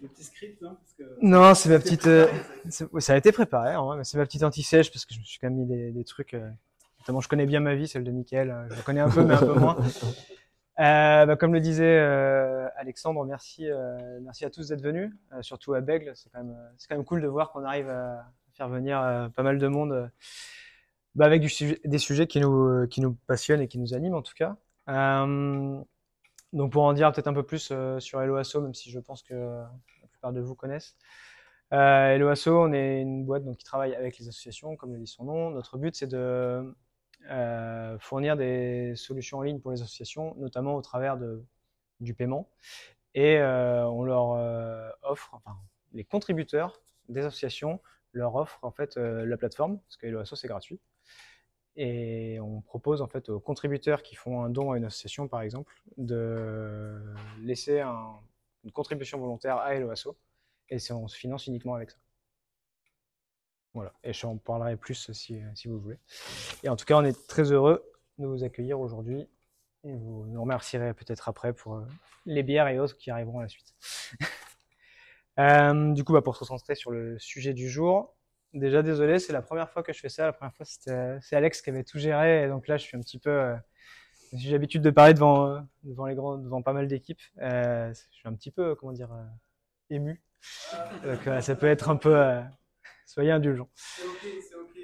le petit script, non? Parce que Non, c'est ma petite. préparé, Oui, ça a été préparé, hein, mais c'est ma petite anti-sèche parce que je me suis quand même mis des trucs. Notamment, je connais bien ma vie, celle de Mickaël. Je la connais un peu, mais un peu moins. Comme le disait Alexandre, merci à tous d'être venus, surtout à Bègle. C'est quand même cool de voir qu'on arrive à faire venir pas mal de monde avec des sujets qui nous passionnent et qui nous animent en tout cas. Donc pour en dire peut-être un peu plus sur Hello Asso, même si je pense que la plupart de vous connaissent. Hello Asso, on est une boîte donc, qui travaille avec les associations, comme le dit son nom. Notre but, c'est de fournir des solutions en ligne pour les associations, notamment au travers du paiement. Et on leur offre, enfin, les contributeurs des associations leur offrent en fait la plateforme, parce que Hello Asso, c'est gratuit. Et on propose en fait aux contributeurs qui font un don à une association, par exemple, de laisser une contribution volontaire à Hello Asso. Et on se finance uniquement avec ça. Voilà. Et j'en parlerai plus si vous voulez. Et en tout cas, on est très heureux de vous accueillir aujourd'hui. Et vous nous remercierez peut-être après pour les bières et autres qui arriveront à la suite. Du coup, pour se concentrer sur le sujet du jour, déjà désolé, c'est la première fois que je fais ça. La première fois, c'est Alex qui avait tout géré. Et donc là, je suis un petit peu. J'ai l'habitude de parler devant pas mal d'équipes. Je suis un petit peu, comment dire, ému. Donc ça peut être un peu. Soyez indulgents. c'est ok, c'est ok.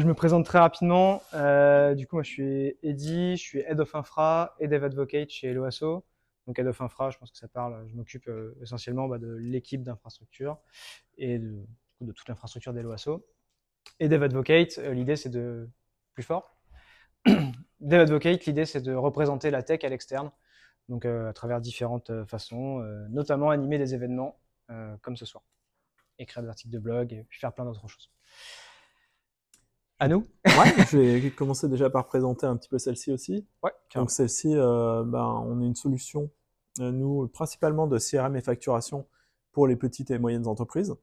Je me présente très rapidement. Du coup, moi, je suis Eddy, je suis Head of Infra et Dev Advocate chez Hello Asso. Donc, Head of Infra, je pense que ça parle. Je m'occupe essentiellement de l'équipe d'infrastructure et de toute l'infrastructure d'Hello Asso. Et Dev Advocate, l'idée, c'est de plus fort. Dev Advocate, l'idée, c'est de représenter la tech à l'externe, donc à travers différentes façons, notamment animer des événements comme ce soir, écrire des articles de blog et puis faire plein d'autres choses. À nous. Ouais, je vais commencer déjà par présenter un petit peu celle-ci aussi. Ouais, donc celle-ci, on est une solution, nous, principalement de CRM et facturation pour les petites et moyennes entreprises.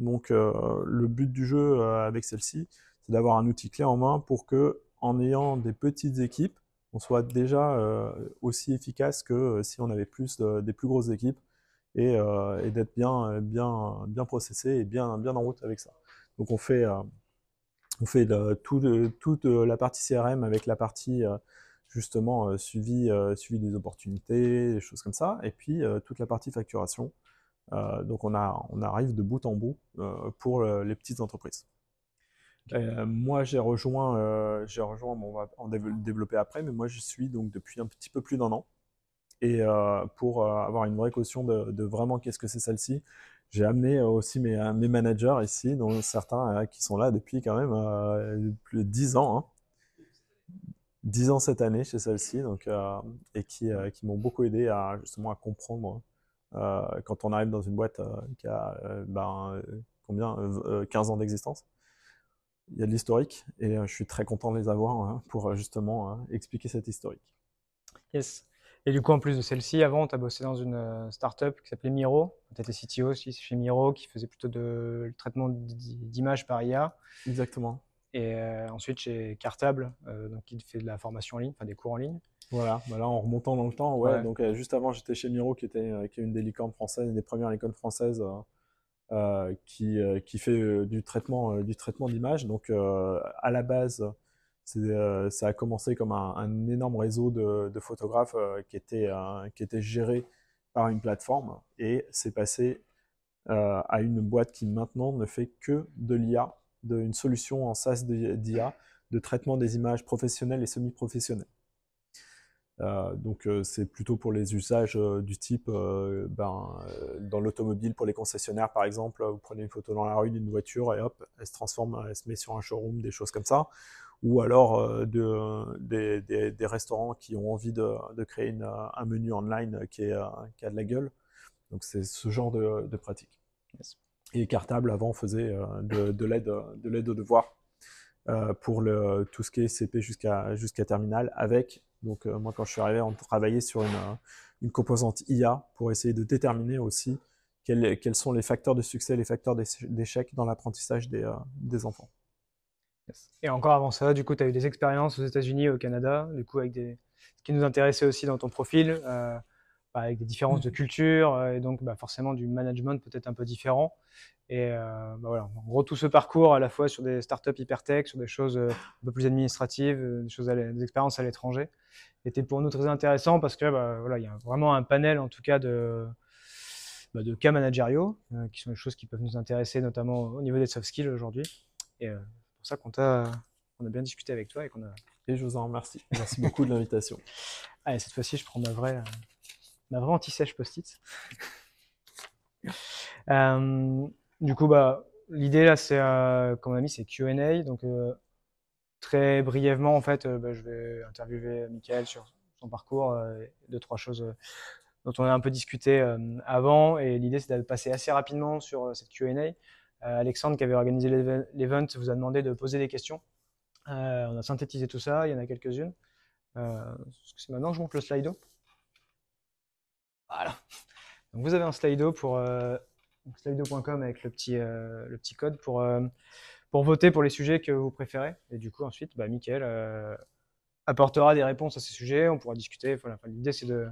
Donc le but du jeu avec celle-ci, c'est d'avoir un outil clé en main pour que, en ayant des petites équipes, on soit déjà aussi efficace que si on avait des plus grosses équipes et d'être bien processé et bien en route avec ça. Donc on fait toute la partie CRM avec la partie justement suivi des opportunités, des choses comme ça, et puis toute la partie facturation. Donc on arrive de bout en bout pour les petites entreprises. Moi j'ai rejoint, on va en développer après, mais moi j'y suis donc depuis un petit peu plus d'1 an. Et pour avoir une vraie caution de vraiment qu'est-ce que c'est celle-ci, j'ai amené aussi mes managers ici, dont certains qui sont là depuis quand même plus de 10 ans. Hein. 10 ans cette année chez celle-ci, donc, et qui m'ont beaucoup aidé justement à comprendre quand on arrive dans une boîte qui a 15 ans d'existence. Il y a de l'historique et je suis très content de les avoir pour justement expliquer cette historique. Yes. Et du coup, en plus de celle-ci, avant, tu as bossé dans une startup qui s'appelait Miro. Tu étais CTO aussi chez Miro, qui faisait plutôt le traitement d'images par IA. Exactement. Et ensuite chez Cartable, donc qui fait de la formation en ligne, enfin des cours en ligne. Voilà, là en remontant dans le temps, ouais. Donc juste avant, j'étais chez Miro, qui est une des licornes françaises, une des premières licornes françaises qui fait du traitement d'images. Donc à la base, ça a commencé comme un énorme réseau de photographes qui était géré par une plateforme, et c'est passé à une boîte qui maintenant ne fait que de l'IA, une solution en SaaS d'IA, de traitement des images professionnelles et semi-professionnelles. Donc c'est plutôt pour les usages du type dans l'automobile, pour les concessionnaires par exemple, vous prenez une photo dans la rue d'une voiture et hop, elle se transforme, elle se met sur un showroom, des choses comme ça. Ou alors des restaurants qui ont envie de créer un menu online qui a de la gueule. Donc c'est ce genre de pratique. Yes. Et Cartable avant faisait de l'aide aux devoirs pour tout ce qui est CP jusqu'à terminale, avec donc moi quand je suis arrivé, on travaillait sur une composante IA pour essayer de déterminer aussi quels sont les facteurs de succès, les facteurs d'échec dans l'apprentissage des enfants. Yes. Et encore avant ça, du coup, tu as eu des expériences aux États-Unis et au Canada, du coup, avec ce qui nous intéressait aussi dans ton profil, avec des différences de culture et donc forcément du management peut-être un peu différent. Et voilà, en gros, tout ce parcours à la fois sur des startups hyper tech, sur des choses un peu plus administratives, des expériences à l'étranger, était pour nous très intéressant parce que voilà, il y a vraiment un panel en tout cas de cas managériaux qui sont des choses qui peuvent nous intéresser notamment au niveau des soft skills aujourd'hui. Et c'est pour ça qu'on a bien discuté avec toi et qu'on a. Et je vous en remercie. Merci beaucoup de l'invitation. Allez, cette fois-ci, je prends ma vraie anti-sèche post-it. Du coup, l'idée là, c'est, comme on a mis, c'est Q&A. Donc, très brièvement, en fait, je vais interviewer Michael sur son parcours, deux, trois choses dont on a un peu discuté avant. Et l'idée, c'est de passer assez rapidement sur cette Q&A. Alexandre, qui avait organisé l'event, vous a demandé de poser des questions. On a synthétisé tout ça, il y en a quelques-unes. C'est maintenant que je monte le Slido. Voilà. Donc vous avez un Slido pour slido.com avec le petit code pour voter pour les sujets que vous préférez. Et du coup, ensuite, Mickaël apportera des réponses à ces sujets. On pourra discuter. Voilà. Enfin, l'idée, c'est de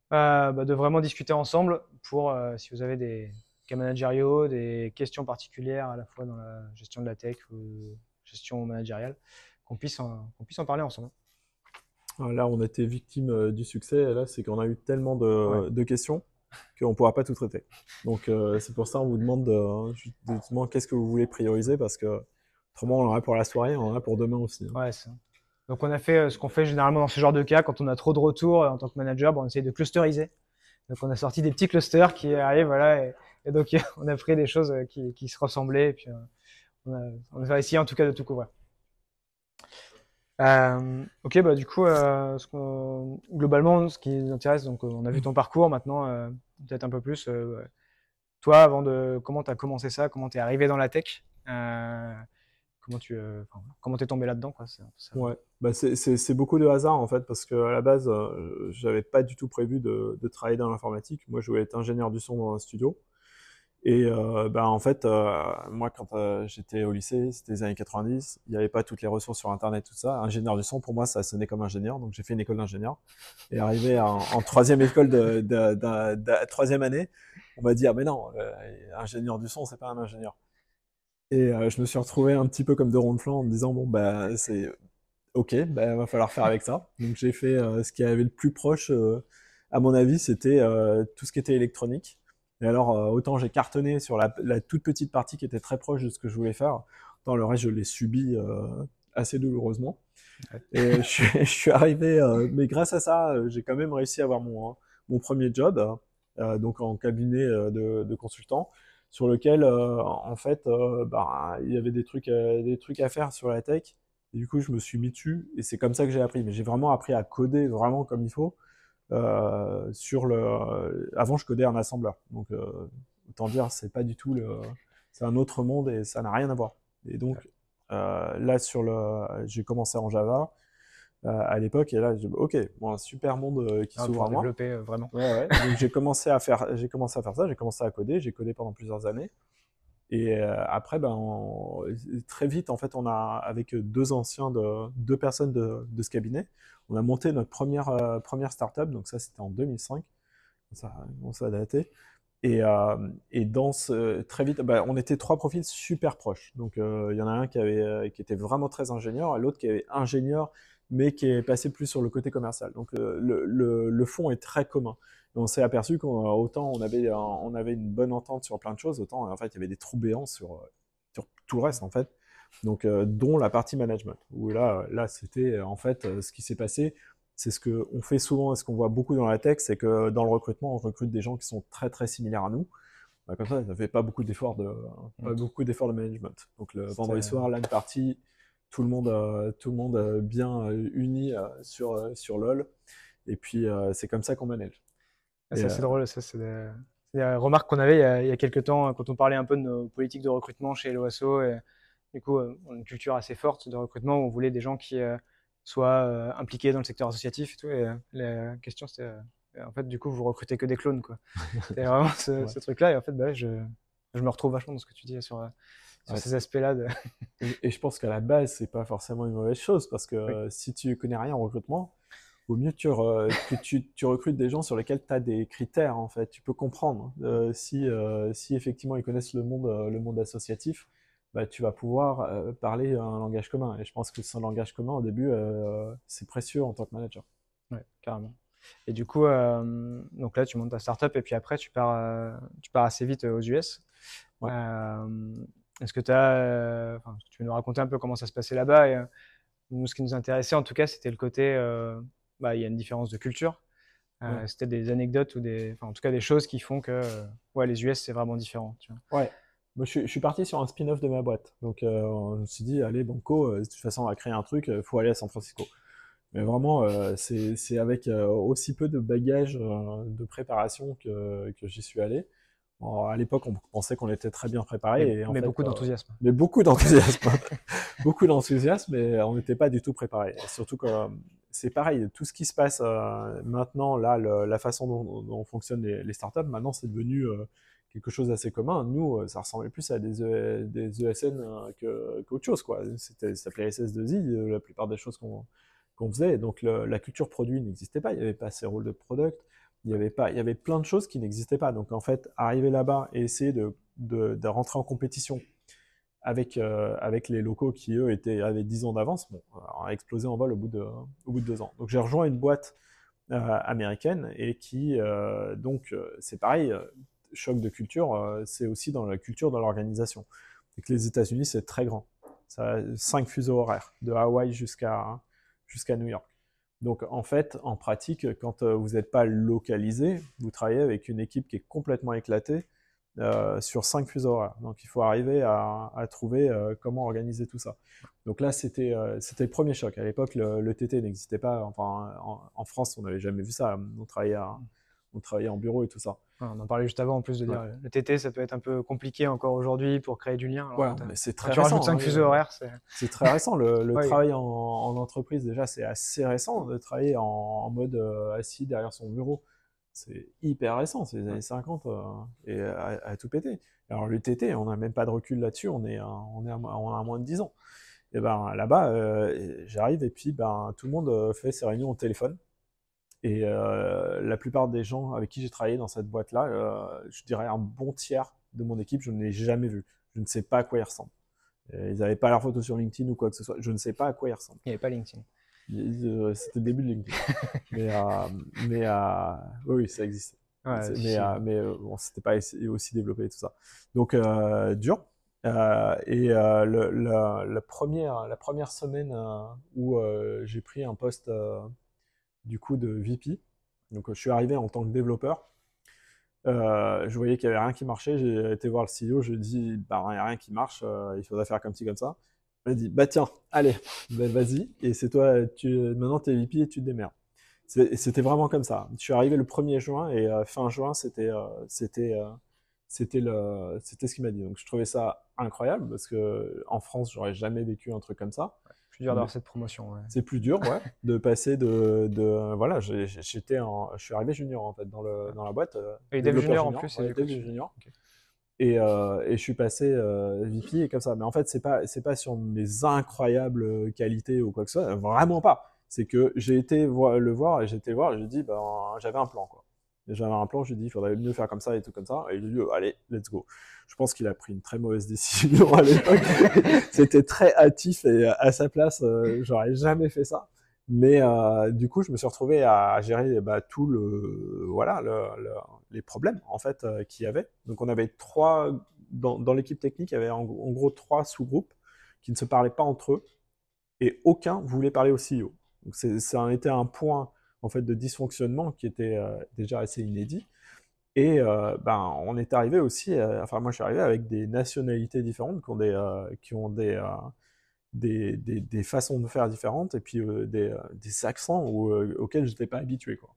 vraiment discuter ensemble pour, si vous avez des cas managériaux, des questions particulières à la fois dans la gestion de la tech ou gestion managériale, qu'on puisse en parler ensemble. Là, on était victime du succès. Et là, c'est qu'on a eu tellement de questions qu'on ne pourra pas tout traiter. Donc, c'est pour ça qu'on vous demande qu'est-ce que vous voulez prioriser, parce que autrement, on en a pour la soirée, on en a pour demain aussi. Ouais, c'est ça. Donc, on a fait ce qu'on fait généralement dans ce genre de cas, quand on a trop de retours en tant que manager, on essaye de clusteriser. Donc, on a sorti des petits clusters qui arrivent, voilà, et donc on a pris des choses qui se ressemblaient, et puis on va essayer en tout cas de tout couvrir. Ok, du coup, globalement, ce qui nous intéresse, donc on a vu ton parcours, maintenant peut-être un peu plus. Toi, comment tu as commencé ça, comment tu es arrivé dans la tech, comment t'es tombé là-dedans, quoi. Ouais, c'est beaucoup de hasard en fait, parce que à la base, j'avais pas du tout prévu de travailler dans l'informatique. Moi, je voulais être ingénieur du son dans un studio. Et en fait, moi, quand j'étais au lycée, c'était les années 90, il n'y avait pas toutes les ressources sur Internet, tout ça. Ingénieur du son, pour moi, ça sonnait comme ingénieur, donc j'ai fait une école d'ingénieur. Et arrivé en troisième école troisième année, on m'a dit, ah mais non, ingénieur du son, c'est pas un ingénieur. Et je me suis retrouvé un petit peu comme de rond de flanc en me disant, bon, c'est ok, va falloir faire avec ça. Donc j'ai fait ce qui avait le plus proche, à mon avis, c'était tout ce qui était électronique. Et alors, autant j'ai cartonné sur la toute petite partie qui était très proche de ce que je voulais faire, autant le reste, je l'ai subi assez douloureusement. Ouais. Et je suis arrivé, mais grâce à ça, j'ai quand même réussi à avoir mon premier job, donc en cabinet de consultant, sur lequel, en fait, il y avait des trucs à faire sur la tech. Et du coup, je me suis mis dessus, et c'est comme ça que j'ai appris. Mais j'ai vraiment appris à coder vraiment comme il faut. Avant, je codais en assembleur. Donc, autant dire, c'est pas du tout c'est un autre monde et ça n'a rien à voir. Et donc, là, j'ai commencé en Java à l'époque, et là, ok, bon, un super monde qui s'ouvre à moi. Développer vraiment. Ouais. Donc, j'ai commencé à faire ça, j'ai commencé à coder, j'ai codé pendant plusieurs années. Et après, très vite, en fait, avec deux personnes de ce cabinet, on a monté notre première startup. Donc ça, c'était en 2005. Ça a daté. Et très vite, on était trois profils super proches. Donc il y en a un qui était vraiment très ingénieur, et l'autre qui avait ingénieur, mais qui est passé plus sur le côté commercial. Donc le fond est très commun. Et on s'est aperçu qu'autant on avait une bonne entente sur plein de choses, autant en fait il y avait des trous béants sur tout le reste en fait. Donc dont la partie management. Où là c'était en fait ce qui s'est passé. C'est ce qu'on fait souvent et ce qu'on voit beaucoup dans la tech, c'est que dans le recrutement, on recrute des gens qui sont très très similaires à nous. Comme ça ne fait pas beaucoup d'efforts de management. Donc le vendredi soir, LAN party, tout le monde bien uni sur LoL. Et puis c'est comme ça qu'on manage. Ça, c'est drôle. Ça, c'est des remarques qu'on avait il y a quelques temps quand on parlait un peu de nos politiques de recrutement chez Helloasso. Et du coup, on a une culture assez forte de recrutement où on voulait des gens qui soient impliqués dans le secteur associatif et tout. Et la question, c'était en fait, du coup, vous recrutez que des clones, quoi. C'est vraiment ce truc-là. Et en fait, je me retrouve vachement dans ce que tu dis sur ces aspects-là. Et je pense qu'à la base, c'est pas forcément une mauvaise chose, parce que si tu connais rien en recrutement, vaut mieux que tu recrutes des gens sur lesquels tu as des critères, en fait. Tu peux comprendre. Si effectivement ils connaissent le monde associatif, bah, tu vas pouvoir parler un langage commun. Et je pense que ce langage commun, au début, c'est précieux en tant que manager. Ouais, carrément. Et du coup, donc là, tu montes ta startup et puis après, tu pars assez vite aux US. Ouais. Est-ce que tu veux nous raconter un peu comment ça se passait là-bas? Et, nous, ce qui nous intéressait, en tout cas, c'était le côté, il y a une différence de culture. Ouais. C'était des anecdotes ou en tout cas des choses qui font que, ouais, les US, c'est vraiment différent, tu vois. Ouais. Moi, je suis parti sur un spin-off de ma boîte. Donc, je me suis dit, allez, banco, de toute façon, on va créer un truc, il faut aller à San Francisco. Mais vraiment, c'est avec aussi peu de bagages de préparation que j'y suis allé. Bon, à l'époque, on pensait qu'on était très bien préparé. Et en Mais fait, beaucoup d'enthousiasme. mais beaucoup d'enthousiasme. Beaucoup d'enthousiasme, mais on n'était pas du tout préparé. Surtout que c'est pareil, tout ce qui se passe maintenant, là, la façon dont fonctionnent les startups, maintenant, c'est devenu quelque chose d'assez commun. Nous, ça ressemblait plus à des ESN qu'autre chose, quoi. Ça s'appelait SS2I, la plupart des choses qu'on faisait. Donc, la culture produit n'existait pas. Il n'y avait pas ces rôles de product. Il y avait plein de choses qui n'existaient pas. Donc, en fait, arriver là-bas et essayer de rentrer en compétition avec les locaux qui, eux, avaient 10 ans d'avance, bon, a explosé en vol au bout de 2 ans. Donc, j'ai rejoint une boîte américaine et qui, c'est pareil, choc de culture, c'est aussi dans la culture de l'organisation. Et que les États-Unis, c'est très grand. Ça a 5 fuseaux horaires, de Hawaï jusqu'à New York. Donc, en fait, en pratique, quand vous n'êtes pas localisé, vous travaillez avec une équipe qui est complètement éclatée sur 5 fuseaux horaires. Donc, il faut arriver à trouver comment organiser tout ça. Donc là, c'était le premier choc. À l'époque, le TT n'existait pas. Enfin, en France, on n'avait jamais vu ça. On travaillait en bureau et tout ça. On en parlait juste avant, en plus, de dire le TT, ça peut être un peu compliqué encore aujourd'hui pour créer du lien. Alors, Ouais, mais c'est très tu récent. rajoutes 5 fuseaux horaires, c'est très récent. Le Ouais. travail en entreprise, déjà, c'est assez récent de travailler en mode assis derrière son bureau. C'est hyper récent, c'est les années 50 et à tout péter. Alors le TT, on n'a même pas de recul là-dessus, on a moins de 10 ans. Et ben là-bas, j'arrive et puis tout le monde fait ses réunions au téléphone. Et la plupart des gens avec qui j'ai travaillé dans cette boîte-là, je dirais un bon tiers de mon équipe, je ne l'ai jamais vu. Je ne sais pas à quoi ils ressemblent. Ils n'avaient pas leur photo sur LinkedIn ou quoi que ce soit. Je ne sais pas à quoi ils ressemblent. Il n'y avait pas LinkedIn. C'était le début de LinkedIn. Oui, ça existait. Ouais, Bon, c'était pas aussi développé et tout ça. Donc, dur. La première semaine où j'ai pris un poste du coup de VP, donc je suis arrivé en tant que développeur. Je voyais qu'il n'y avait rien qui marchait. J'ai été voir le CEO, je lui ai dit, il n'y a rien qui marche, il faudrait faire comme ci, comme ça. Il m'a dit, bah tiens, allez, bah, vas-y, et c'est toi, maintenant tu es VP et tu te démerdes. C'était vraiment comme ça. Je suis arrivé le 1er juin et fin juin, c'était ce qu'il m'a dit. Donc je trouvais ça incroyable parce que en France, j'aurais jamais vécu un truc comme ça. Plus dur d'avoir cette promotion. Ouais. C'est plus dur, ouais, de passer voilà, je suis arrivé junior en fait dans la boîte. Et dev développeur junior en plus, ouais, et dev junior. Okay. Et je suis passé VP et comme ça. Mais en fait, c'est pas sur mes incroyables qualités ou quoi que ce soit, vraiment pas. C'est que j'ai été le voir et j'ai dit, j'avais un plan, quoi. J'avais un plan, je lui ai dit, il faudrait mieux faire comme ça et tout comme ça. Et il a dit, allez, let's go. Je pense qu'il a pris une très mauvaise décision à l'époque. C'était très hâtif et à sa place, j'aurais jamais fait ça. Mais du coup, je me suis retrouvé à gérer tout les problèmes en fait qu'il y avait. Donc, on avait dans l'équipe technique, il y avait en gros 3 sous-groupes qui ne se parlaient pas entre eux et aucun voulait parler au CEO. Donc, ça a été un point en fait de dysfonctionnement qui était déjà assez inédit. Et on est arrivé aussi, moi je suis arrivé avec des nationalités différentes qui ont des façons de faire différentes et puis des accents auxquels je n'étais pas habitué, quoi.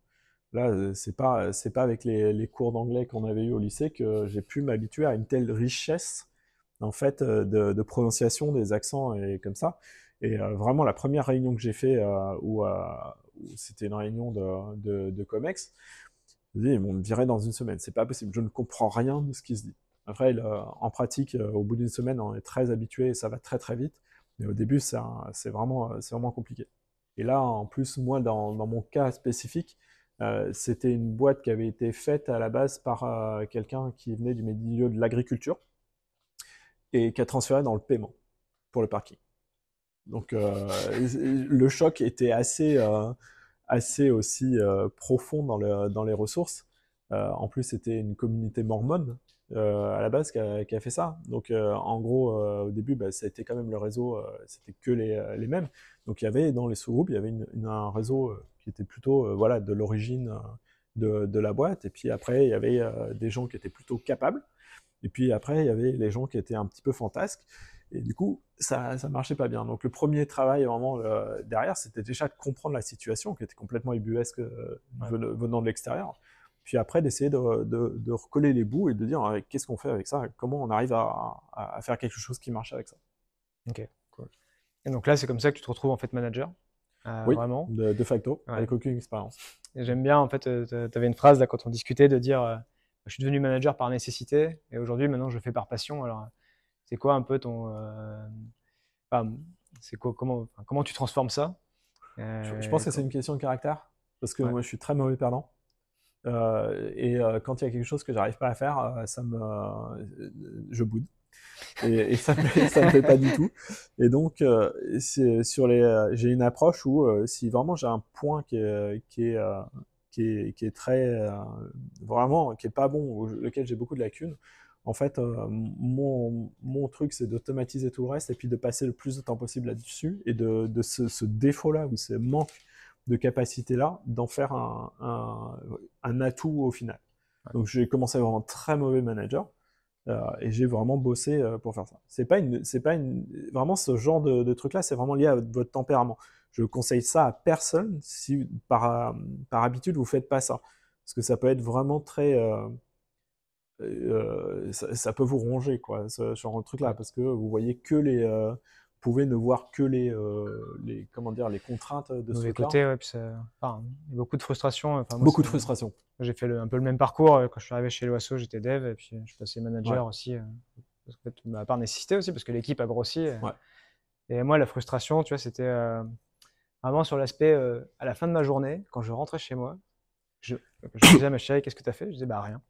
Là, c'est pas avec les cours d'anglais qu'on avait eu au lycée que j'ai pu m'habituer à une telle richesse en fait de prononciation des accents et comme ça. Et vraiment la première réunion que j'ai fait où c'était une réunion de Comex, je dis, ils vont me virer dans une semaine, c'est pas possible, je ne comprends rien de ce qui se dit. Après, en pratique, au bout d'une semaine, on est très habitué et ça va très très vite. Mais au début, c'est vraiment compliqué. Et là, en plus, moi, dans mon cas spécifique, c'était une boîte qui avait été faite à la base par quelqu'un qui venait du milieu de l'agriculture et qui a transféré dans le paiement pour le parking. Donc, le choc était assez aussi profond dans les ressources. En plus, c'était une communauté mormone à la base qui a fait ça. Donc, en gros, au début, bah, ça a été quand même le réseau, c'était que les mêmes. Donc, il y avait dans les sous-groupes, il y avait un réseau qui était plutôt voilà, de l'origine de la boîte. Et puis après, il y avait des gens qui étaient plutôt capables. Et puis après, il y avait les gens qui étaient un petit peu fantasques. Et du coup, ça marchait pas bien. Donc le premier travail vraiment derrière, c'était déjà de comprendre la situation qui était complètement ubuesque venant de l'extérieur. Puis après, d'essayer de recoller les bouts et de dire qu'est-ce qu'on fait avec ça, comment on arrive à faire quelque chose qui marche avec ça. Ok, cool. Et donc là, c'est comme ça que tu te retrouves en fait manager, Oui, vraiment. de facto, Ouais. avec aucune expérience. Et j'aime bien, en fait, tu avais une phrase là quand on discutait de dire je suis devenu manager par nécessité et aujourd'hui, maintenant, je le fais par passion. Alors, c'est quoi un peu ton. Enfin, c'est quoi, comment tu transformes ça Je pense que c'est une question de caractère, parce que Ouais. moi, je suis très mauvais perdant. Quand il y a quelque chose que j'arrive pas à faire, je boude. Et ça me plaît pas du tout. Et donc, j'ai une approche où si vraiment j'ai un point qui est très vraiment qui est pas bon, lequel j'ai beaucoup de lacunes, en fait, mon truc c'est d'automatiser tout le reste et puis de passer le plus de temps possible là-dessus et de ce défaut-là ou ce manque de capacité-là, d'en faire un atout au final. Ouais. Donc j'ai commencé vraiment très mauvais manager. Et j'ai vraiment bossé pour faire ça. Vraiment ce genre de truc-là, c'est vraiment lié à votre tempérament. Je conseille ça à personne si par habitude vous faites pas ça, parce que ça peut être vraiment très, ça peut vous ronger quoi, ce genre de truc-là, Ouais. parce que vous voyez que vous pouvez ne voir que comment dire, les contraintes de ce Mauvais truc-là. côté, ouais, puis enfin, il y a beaucoup de frustration. Enfin, moi, Beaucoup de frustration. j'ai fait un peu le même parcours. Quand je suis arrivé chez Loasso, j'étais dev et puis je suis passé manager aussi. Parce qu'en fait, par nécessité aussi, parce que l'équipe a grossi. Ouais. Et moi, la frustration, tu vois, c'était vraiment sur l'aspect à la fin de ma journée, quand je rentrais chez moi, je disais à ma chérie, qu'est-ce que tu as fait? Je disais, bah rien.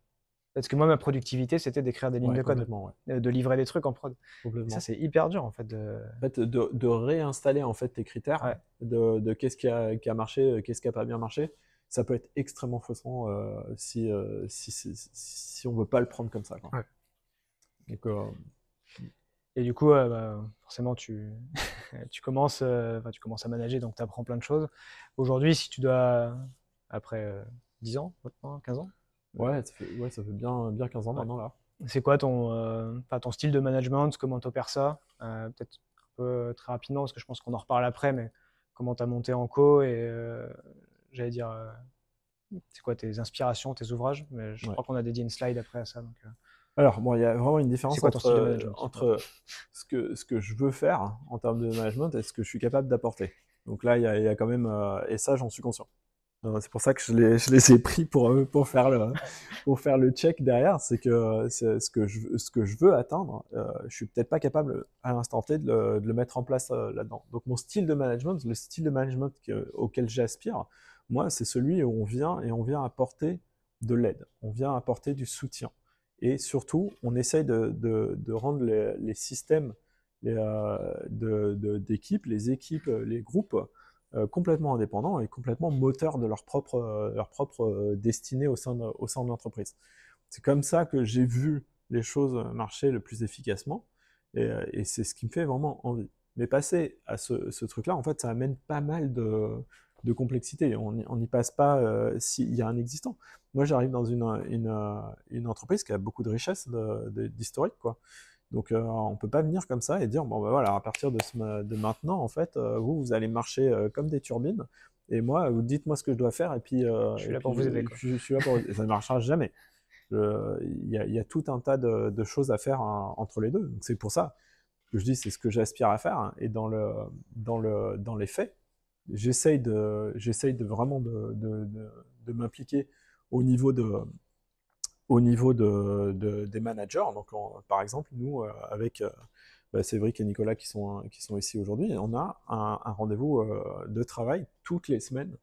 Parce que moi, ma productivité, c'était d'écrire des lignes Ouais, de code, complètement, ouais. de livrer des trucs en prod. Et Complètement. ça, c'est hyper dur, en fait. En fait, de réinstaller en fait tes critères, Ouais. de qu'est-ce qui a marché, qu'est-ce qui a pas bien marché, ça peut être extrêmement frustrant si on veut pas le prendre comme ça, quoi. Ouais. Donc, Et du coup, bah, forcément, tu commences, tu commences à manager, donc tu apprends plein de choses. Aujourd'hui, si tu dois, après 10 ans, maintenant, 15 ans, ouais, ça fait bien 15 ans ouais. maintenant là. C'est quoi ton style de management? Comment tu opères ça? Peut-être un peu très rapidement, parce que je pense qu'on en reparle après, mais comment tu as monté en co et j'allais dire, c'est quoi tes inspirations, tes ouvrages? Mais je Ouais. crois qu'on a dédié une slide après à ça. Donc, Alors, bon, il y a vraiment une c'est différence quoi ton style de management? entre ce que je veux faire en termes de management et ce que je suis capable d'apporter. Donc là, il y a quand même, et ça, j'en suis conscient. C'est pour ça que je les ai pris pour faire le check derrière. C'est que ce que je veux atteindre, je suis peut-être pas capable à l'instant T de le mettre en place là-dedans. Donc mon style de management, le style de management auquel j'aspire, moi, c'est celui où on vient apporter de l'aide, on vient apporter du soutien. Et surtout, on essaye de rendre les systèmes d'équipes, les équipes, les groupes complètement indépendants et complètement moteurs de leur propre destinée au sein de l'entreprise. C'est comme ça que j'ai vu les choses marcher le plus efficacement et c'est ce qui me fait vraiment envie. Mais passer à ce truc-là, en fait, ça amène pas mal de complexité. On n'y passe pas s'il y a un existant. Moi, j'arrive dans une entreprise qui a beaucoup de richesse d'historique, quoi. Donc, on peut pas venir comme ça et dire, bon, ben voilà, à partir de maintenant, en fait, vous allez marcher comme des turbines, et moi, vous dites-moi ce que je dois faire, et puis, je suis là pour vous aider, quoi. je suis là pour vous aider. Ça ne marchera jamais. Il y a tout un tas de choses à faire entre les deux. Donc, c'est pour ça que je dis, c'est ce que j'aspire à faire, hein. Et dans les faits, j'essaye de vraiment de m'impliquer au niveau au niveau des managers. Donc, par exemple, nous, avec Cédric et Nicolas qui sont ici aujourd'hui, on a un rendez-vous de travail toutes les semaines,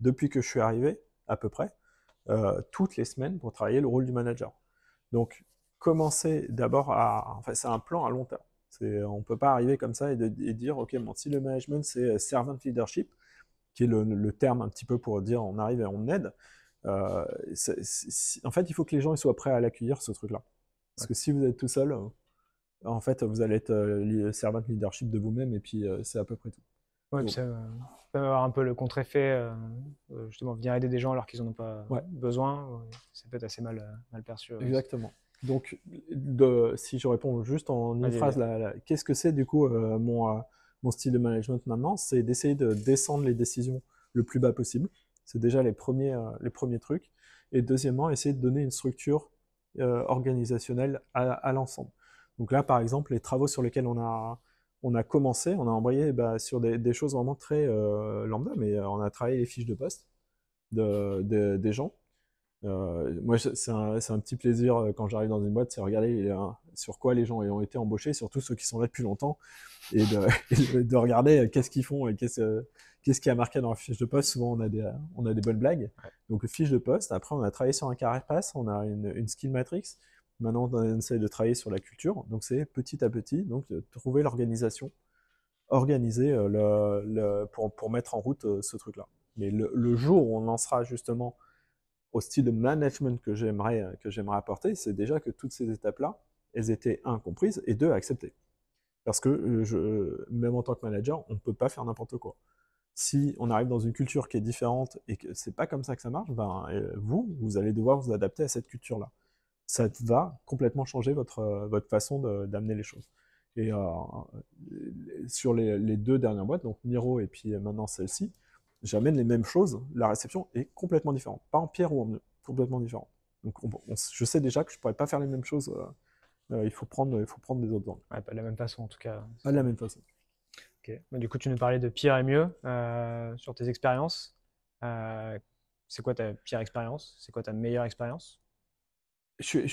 depuis que je suis arrivé, à peu près, toutes les semaines pour travailler le rôle du manager. Donc, commencer d'abord enfin, c'est un plan à long terme. On ne peut pas arriver comme ça et dire, OK, mon style de management, c'est servant leadership, qui est le terme un petit peu pour dire on arrive et on aide. En fait, il faut que les gens ils soient prêts à l'accueillir, ce truc-là. Parce que si vous êtes tout seul, en fait, vous allez être servant leadership de vous-même et puis c'est à peu près tout. Ouais, Donc, puis ça peut avoir un peu le contre-effet, justement, venir aider des gens alors qu'ils n'en ont pas Ouais. besoin, ça peut être assez mal perçu. Exactement. Donc, si je réponds juste en une Vas-y, phrase, vas-y. qu'est-ce que c'est du coup mon style de management maintenant? C'est d'essayer de descendre les décisions le plus bas possible. C'est déjà les premiers trucs. Et deuxièmement, essayer de donner une structure organisationnelle à l'ensemble. Donc là, par exemple, les travaux sur lesquels on a commencé, on a embrayé sur des choses vraiment très lambda, mais on a travaillé les fiches de poste des gens. Moi, c'est un petit plaisir quand j'arrive dans une boîte, c'est regarder sur quoi les gens ont été embauchés, surtout ceux qui sont là depuis longtemps, et de regarder qu'est-ce qu'ils font et qu'est-ce qui a marqué dans la fiche de poste. Souvent, on a des bonnes blagues. Ouais. Donc, fiche de poste. Après, on a travaillé sur un career pass, on a une skill matrix. Maintenant, on essaie de travailler sur la culture. Donc, c'est petit à petit, donc trouver l'organisation, organiser pour mettre en route ce truc-là. Mais le jour où on lancera justement au style de management que j'aimerais apporter, c'est déjà que toutes ces étapes-là, elles étaient, un, comprises, et deux, acceptées. Parce que même en tant que manager, on ne peut pas faire n'importe quoi. Si on arrive dans une culture qui est différente et que c'est pas comme ça que ça marche, vous allez devoir vous adapter à cette culture-là. Ça va complètement changer votre façon d'amener les choses. Et sur les deux dernières boîtes, donc Miro et puis maintenant celle-ci, j'amène les mêmes choses, la réception est complètement différente. Pas en pire ou en mieux, complètement différente. Donc je sais déjà que je ne pourrais pas faire les mêmes choses, il faut prendre des autres angles. Ouais, pas de la même façon en tout cas. Pas de la même façon. Ok. Du coup, tu nous parlais de pire et mieux sur tes expériences. C'est quoi ta pire expérience? C'est quoi ta meilleure expérience? Je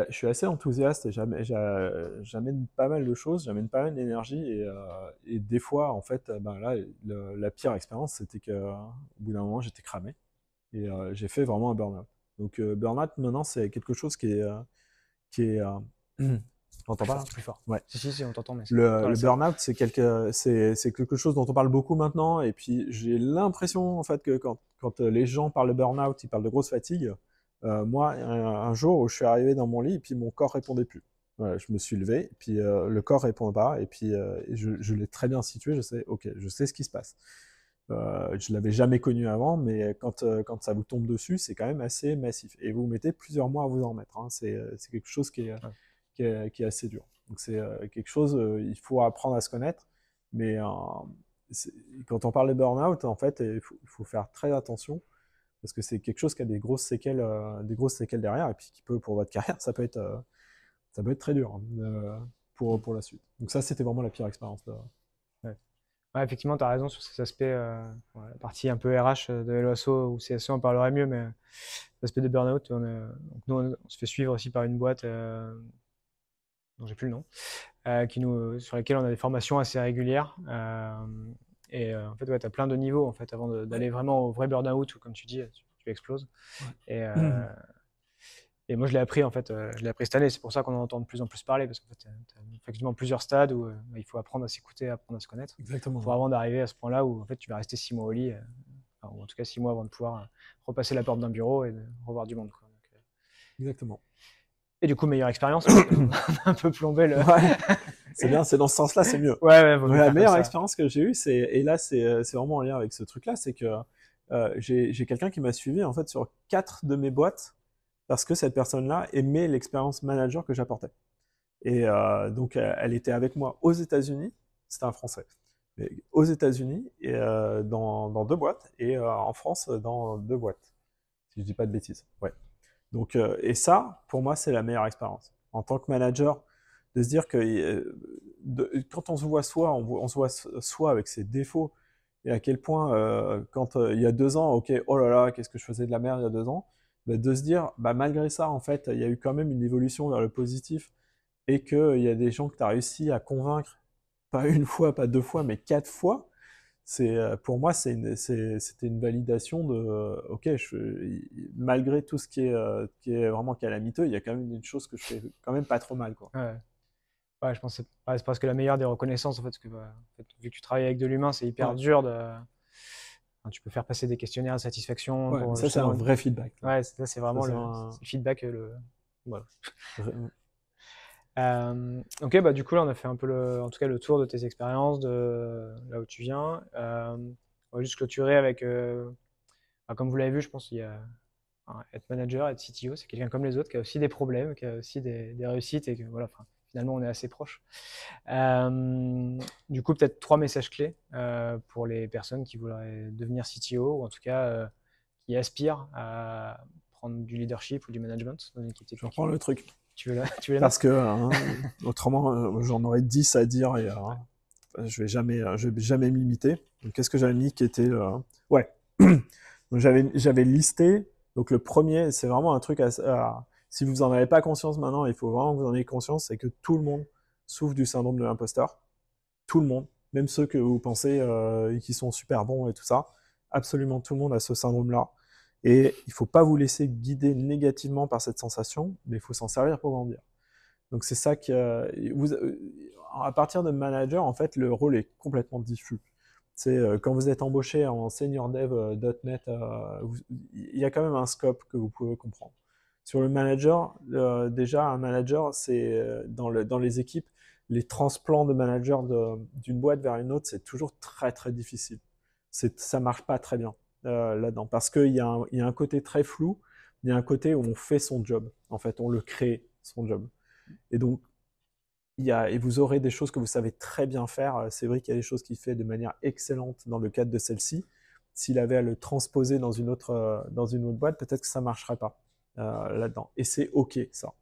suis assez enthousiaste et j'amène pas mal de choses, j'amène pas mal d'énergie et des fois, en fait, là, la pire expérience, c'était qu'au bout d'un moment, j'étais cramé et j'ai fait vraiment un burn-out. Donc, burn-out, maintenant, c'est quelque chose qui est... On t'entend pas là? Plus fort. Ouais. Si, on t'entend, mais Le burn-out, c'est quelque chose dont on parle beaucoup maintenant et puis j'ai l'impression, en fait, que quand les gens parlent de burn-out, ils parlent de grosse fatigue. Moi, un jour où je suis arrivé dans mon lit et puis mon corps répondait plus. Voilà, je me suis levé, et puis le corps répond pas, et puis je l'ai très bien situé, je sais ce qui se passe. Je l'avais jamais connu avant, mais quand ça vous tombe dessus, c'est quand même assez massif. Et vous mettez plusieurs mois à vous en remettre. Hein. C'est quelque chose qui est assez dur. Donc c'est quelque chose, il faut apprendre à se connaître, mais quand on parle de burn-out, en fait, il faut faire très attention parce que c'est quelque chose qui a des grosses séquelles derrière, et puis qui peut, pour votre carrière, ça peut être très dur pour la suite. Donc ça, c'était vraiment la pire expérience. Ouais, effectivement, tu as raison sur ces aspects, la partie un peu RH de LOASO ou CSO, on parlerait mieux, mais l'aspect de burn-out, donc nous, on se fait suivre aussi par une boîte dont j'ai plus le nom, sur laquelle on a des formations assez régulières. Et en fait, ouais, tu as plein de niveaux en fait, avant d'aller vraiment au vrai burn-out où, comme tu dis, tu exploses. Ouais. Et moi, je l'ai appris en fait, je l'ai appris cette année. C'est pour ça qu'on en entend de plus en plus parler, parce qu'en fait, tu as effectivement plusieurs stades où il faut apprendre à s'écouter, apprendre à se connaître. Exactement. Pour avant d'arriver à ce point-là où en fait, tu vas rester 6 mois au lit, ou en tout cas 6 mois avant de pouvoir repasser la porte d'un bureau et de revoir du monde. Quoi. Donc, exactement. Et du coup, meilleure expérience, on a un peu plombé le. Ouais. C'est bien, c'est dans ce sens-là, c'est mieux. Ouais, la meilleure expérience que j'ai eue, et là, c'est vraiment en lien avec ce truc-là, c'est que j'ai quelqu'un qui m'a suivi en fait sur 4 de mes boîtes parce que cette personne-là aimait l'expérience manager que j'apportais. Et donc, elle était avec moi aux États-Unis, c'était un Français, mais aux États-Unis et dans 2 boîtes, et en France dans 2 boîtes, si je dis pas de bêtises. Ouais. Donc, et ça, pour moi, c'est la meilleure expérience. En tant que manager, de se dire que quand on se voit soi, on se voit soi avec ses défauts, et à quel point, quand il y a 2 ans, ok, oh là là, qu'est-ce que je faisais de la merde il y a 2 ans, de se dire, malgré ça, en fait, il y a eu quand même une évolution vers le positif et qu'il y a des gens que tu as réussi à convaincre, pas une fois, pas deux fois, mais 4 fois. Pour moi, c'était une validation de, ok, malgré tout ce qui est vraiment calamiteux, il y a quand même une chose que je fais quand même pas trop mal, quoi. Ouais. Ouais, je pense que c'est presque la meilleure des reconnaissances, en fait, parce que en fait, vu que tu travailles avec de l'humain, c'est hyper Ouais. dur de. Enfin, tu peux faire passer des questionnaires de satisfaction Ouais, pour mais ça, c'est un vrai feedback. Là. Ouais, ça, c'est vraiment Ça, c'est le feedback. Voilà. vrai- Ok, bah du coup là on a fait un peu en tout cas le tour de tes expériences, de là où tu viens. On va juste clôturer avec, comme vous l'avez vu, je pense qu'il y a être manager, être CTO, c'est quelqu'un comme les autres qui a aussi des problèmes, qui a aussi des réussites et que voilà, enfin, finalement on est assez proches. Du coup peut-être 3 messages clés pour les personnes qui voudraient devenir CTO ou en tout cas qui aspirent à prendre du leadership ou du management dans une équipe Je technique. reprends le truc. Tu veux les Parce que autrement, j'en aurais 10 à dire et je vais jamais me limiter. Donc, qu'est-ce que j'avais mis qui était. Ouais. Donc, j'avais listé. Donc, le premier, c'est vraiment un truc si vous n'en avez pas conscience maintenant, il faut vraiment que vous en ayez conscience, c'est que tout le monde souffre du syndrome de l'imposteur. Tout le monde. Même ceux que vous pensez qui sont super bons et tout ça. Absolument tout le monde a ce syndrome-là. Et il ne faut pas vous laisser guider négativement par cette sensation, mais il faut s'en servir pour grandir. Donc c'est ça que à partir de manager, en fait, le rôle est complètement diffus. C'est quand vous êtes embauché en senior dev .NET, il y a quand même un scope que vous pouvez comprendre. Sur le manager, déjà un manager, c'est dans les équipes, les transplants de manager d'une boîte vers une autre, c'est toujours très très difficile. Ça marche pas très bien là-dedans parce qu'il y a un côté très flou, il y a un côté où on fait son job. En fait, on le crée son job. Et donc, et vous aurez des choses que vous savez très bien faire. C'est vrai qu'il y a des choses qu'il fait de manière excellente dans le cadre de celle-ci. S'il avait à le transposer dans une autre boîte, peut-être que ça ne marcherait pas là-dedans. Et c'est OK, ça.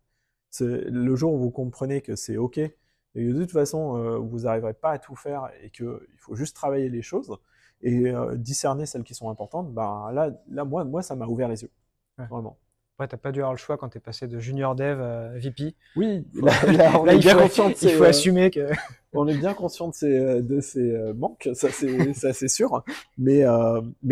Le jour où vous comprenez que c'est OK, et que de toute façon, vous n'arriverez pas à tout faire et qu'il faut juste travailler les choses et discerner celles qui sont importantes, là moi, ça m'a ouvert les yeux. Ouais. Vraiment. Ouais, t'as pas dû avoir le choix quand t'es passé de junior dev à VP. Oui, Là, on est bien conscient il faut assumer que. On est bien conscient de ces manques, ça c'est sûr. Mais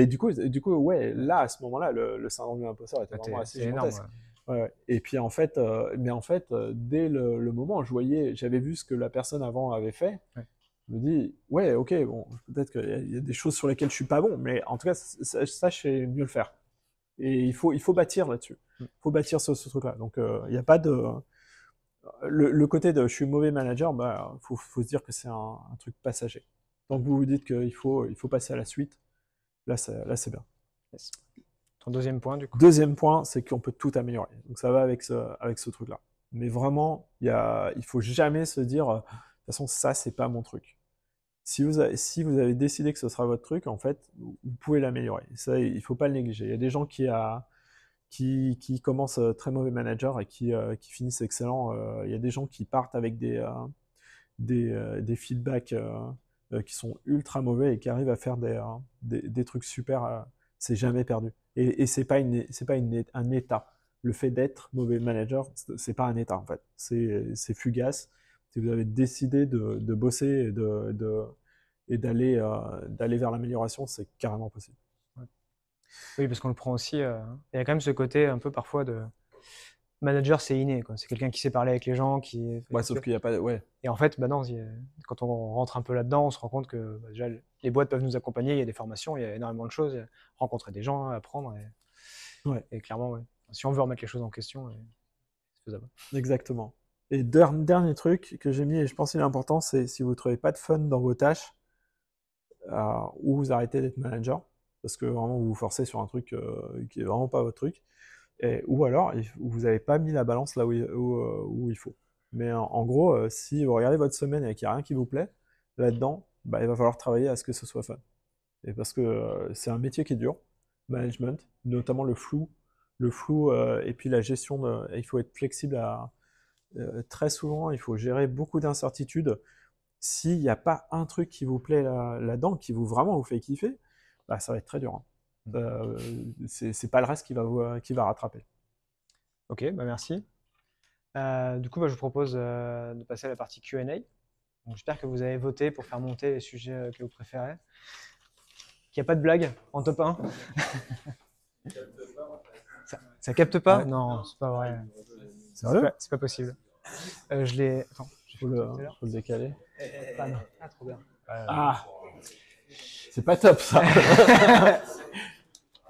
du coup, ouais, là, à ce moment-là, le syndrome de l'imposteur était vraiment assez gigantesque. Énorme. Ouais. Et puis en fait, dès le moment, j'avais vu ce que la personne avant avait fait. Ouais. Je me dis, ouais, ok, bon, peut-être qu'il y a des choses sur lesquelles je suis pas bon, mais en tout cas, ça je sais mieux le faire. Et il faut bâtir là-dessus. Il faut bâtir ce truc-là. Donc, il n'y a pas de. Le côté de je suis mauvais manager, faut se dire que c'est un truc passager. Donc vous vous dites qu'il faut passer à la suite. Là, c'est bien. Yes. Ton deuxième point, du coup. Deuxième point, c'est qu'on peut tout améliorer. Donc ça va avec ce truc-là. Mais vraiment, il faut jamais se dire, de toute façon, ça, c'est pas mon truc. Si vous avez décidé que ce sera votre truc, en fait, vous pouvez l'améliorer. Ça, il faut pas le négliger. Il y a des gens qui commencent très mauvais managers et qui finissent excellents. Il y a des gens qui partent avec des feedbacks qui sont ultra mauvais et qui arrivent à faire des trucs super. C'est jamais perdu. Et c'est pas un état. Le fait d'être mauvais manager, c'est pas un état en fait. C'est fugace. Si vous avez décidé de bosser et d'aller vers l'amélioration, c'est carrément possible. Oui, parce qu'on le prend aussi. Il y a quand même ce côté un peu parfois de manager, c'est inné, quoi. C'est quelqu'un qui sait parler avec les gens, qui. Ouais, sauf qu'il n'y a pas. Ouais. Et en fait, non, quand on rentre un peu là-dedans, on se rend compte que déjà les boîtes peuvent nous accompagner. Il y a des formations, il y a énormément de choses, rencontrer des gens, apprendre. Et clairement, ouais. Si on veut remettre les choses en question, c'est faisable. Exactement. Et dernier truc que j'ai mis, et je pense qu'il est important, c'est si vous ne trouvez pas de fun dans vos tâches, ou vous arrêtez d'être manager, parce que vraiment vous vous forcez sur un truc qui est vraiment pas votre truc, ou alors vous n'avez pas mis la balance là où il faut. Mais en gros, si vous regardez votre semaine et qu'il n'y a rien qui vous plaît, là-dedans, il va falloir travailler à ce que ce soit fun. Et parce que c'est un métier qui est dur, management, notamment le flou et puis la gestion il faut être flexible très souvent, il faut gérer beaucoup d'incertitudes. S'il n'y a pas un truc qui vous plaît là-dedans, qui vraiment vous fait kiffer, ça va être très dur. Hein. C'est pas le reste qui va rattraper. Ok, bah merci. Du coup, bah, je vous propose de passer à la partie Q&A. Donc, j'espère que vous avez voté pour faire monter les sujets que vous préférez. Qu'il n'y a pas de blague en top 1. Ça capte pas? Ouais. Non, c'est pas vrai. Sérieux? C'est pas possible. Je l'ai. Attends, j'ai fait Faut tout à l'heure. le décaler. Ah non. Ah, trop bien. Ah, c'est pas top ça.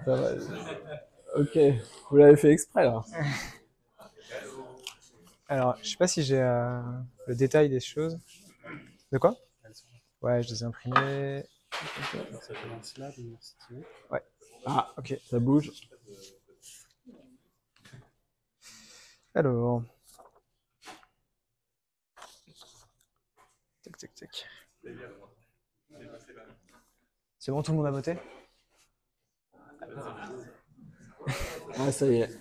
Ça va. Ok, vous l'avez fait exprès là. Alors, je sais pas si j'ai le détail des choses. De quoi? Ouais, je les ai imprimés. Ça commence là, l'université. Ouais. Ah, Ok. ça bouge. Alors. Tac, tac, tac. C'est bon, tout le monde a voté? Ouais, ça y est.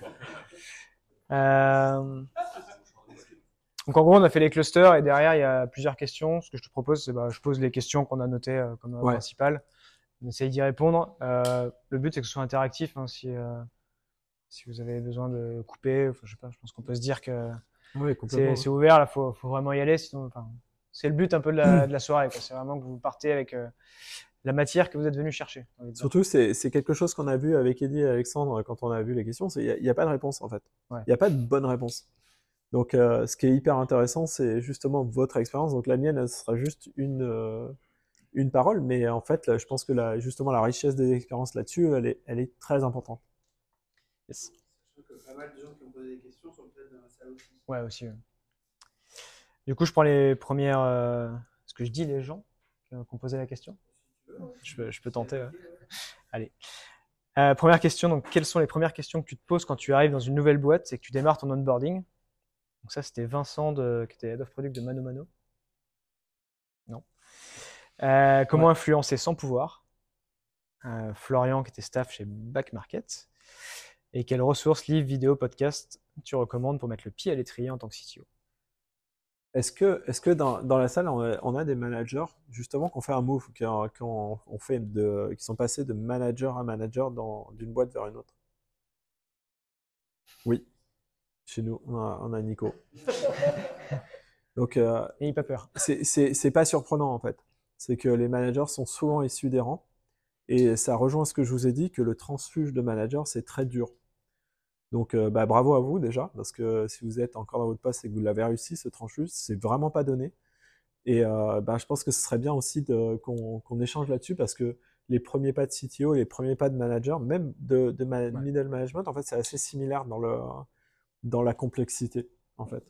Donc en gros, on a fait les clusters et derrière, il y a plusieurs questions. Ce que je te propose, c'est je pose les questions qu'on a notées comme Ouais. principales. On essaye d'y répondre. Le but, c'est que ce soit interactif. Hein, si vous avez besoin de couper, je sais pas, je pense qu'on peut se dire que Ouais, complètement. c'est ouvert. Là, faut vraiment y aller. Sinon, c'est le but un peu de la soirée. C'est vraiment que vous partez avec la matière que vous êtes venu chercher. Surtout, c'est quelque chose qu'on a vu avec Eddie et Alexandre quand on a vu les questions. Il n'y a pas de réponse en fait. Ouais. Il n'y a pas de bonne réponse. Donc, ce qui est hyper intéressant, c'est justement votre expérience. Donc, la mienne, elle sera juste une parole, mais en fait, là, je pense que justement, la richesse des expériences là-dessus, elle est très importante. Yes. Je trouve que pas mal de gens qui ont posé des questions sont peut-être dans la salle aussi. Ouais, aussi. Ouais. Du coup, je prends les premières. Ce que je dis, les gens qui ont posé la question. Je peux tenter. Allez. Première question. Donc, quelles sont les premières questions que tu te poses quand tu arrives dans une nouvelle boîte et que tu démarres ton onboarding? Donc ça, c'était Vincent qui était Head of Product de Mano Mano. Non. Comment influencer sans pouvoir? Florian qui était staff chez Back Market. Et quelles ressources, livres, vidéos, podcasts tu recommandes pour mettre le pied à l'étrier en tant que CTO? Est-ce que dans la salle, on a des managers, justement, qui ont fait un move, qui sont passés de manager à manager d'une boîte vers une autre? Oui, chez nous, on a Nico. Donc, N'ayez pas peur. c'est pas surprenant, en fait. C'est que les managers sont souvent issus des rangs. Et ça rejoint ce que je vous ai dit, que le transfuge de manager, c'est très dur. Donc, bravo à vous déjà, parce que si vous êtes encore dans votre poste et que vous l'avez réussi, ce transfuge, c'est vraiment pas donné. Et je pense que ce serait bien aussi qu'on échange là-dessus, parce que les premiers pas de CTO, les premiers pas de manager, même middle management, en fait, c'est assez similaire dans la complexité, en fait.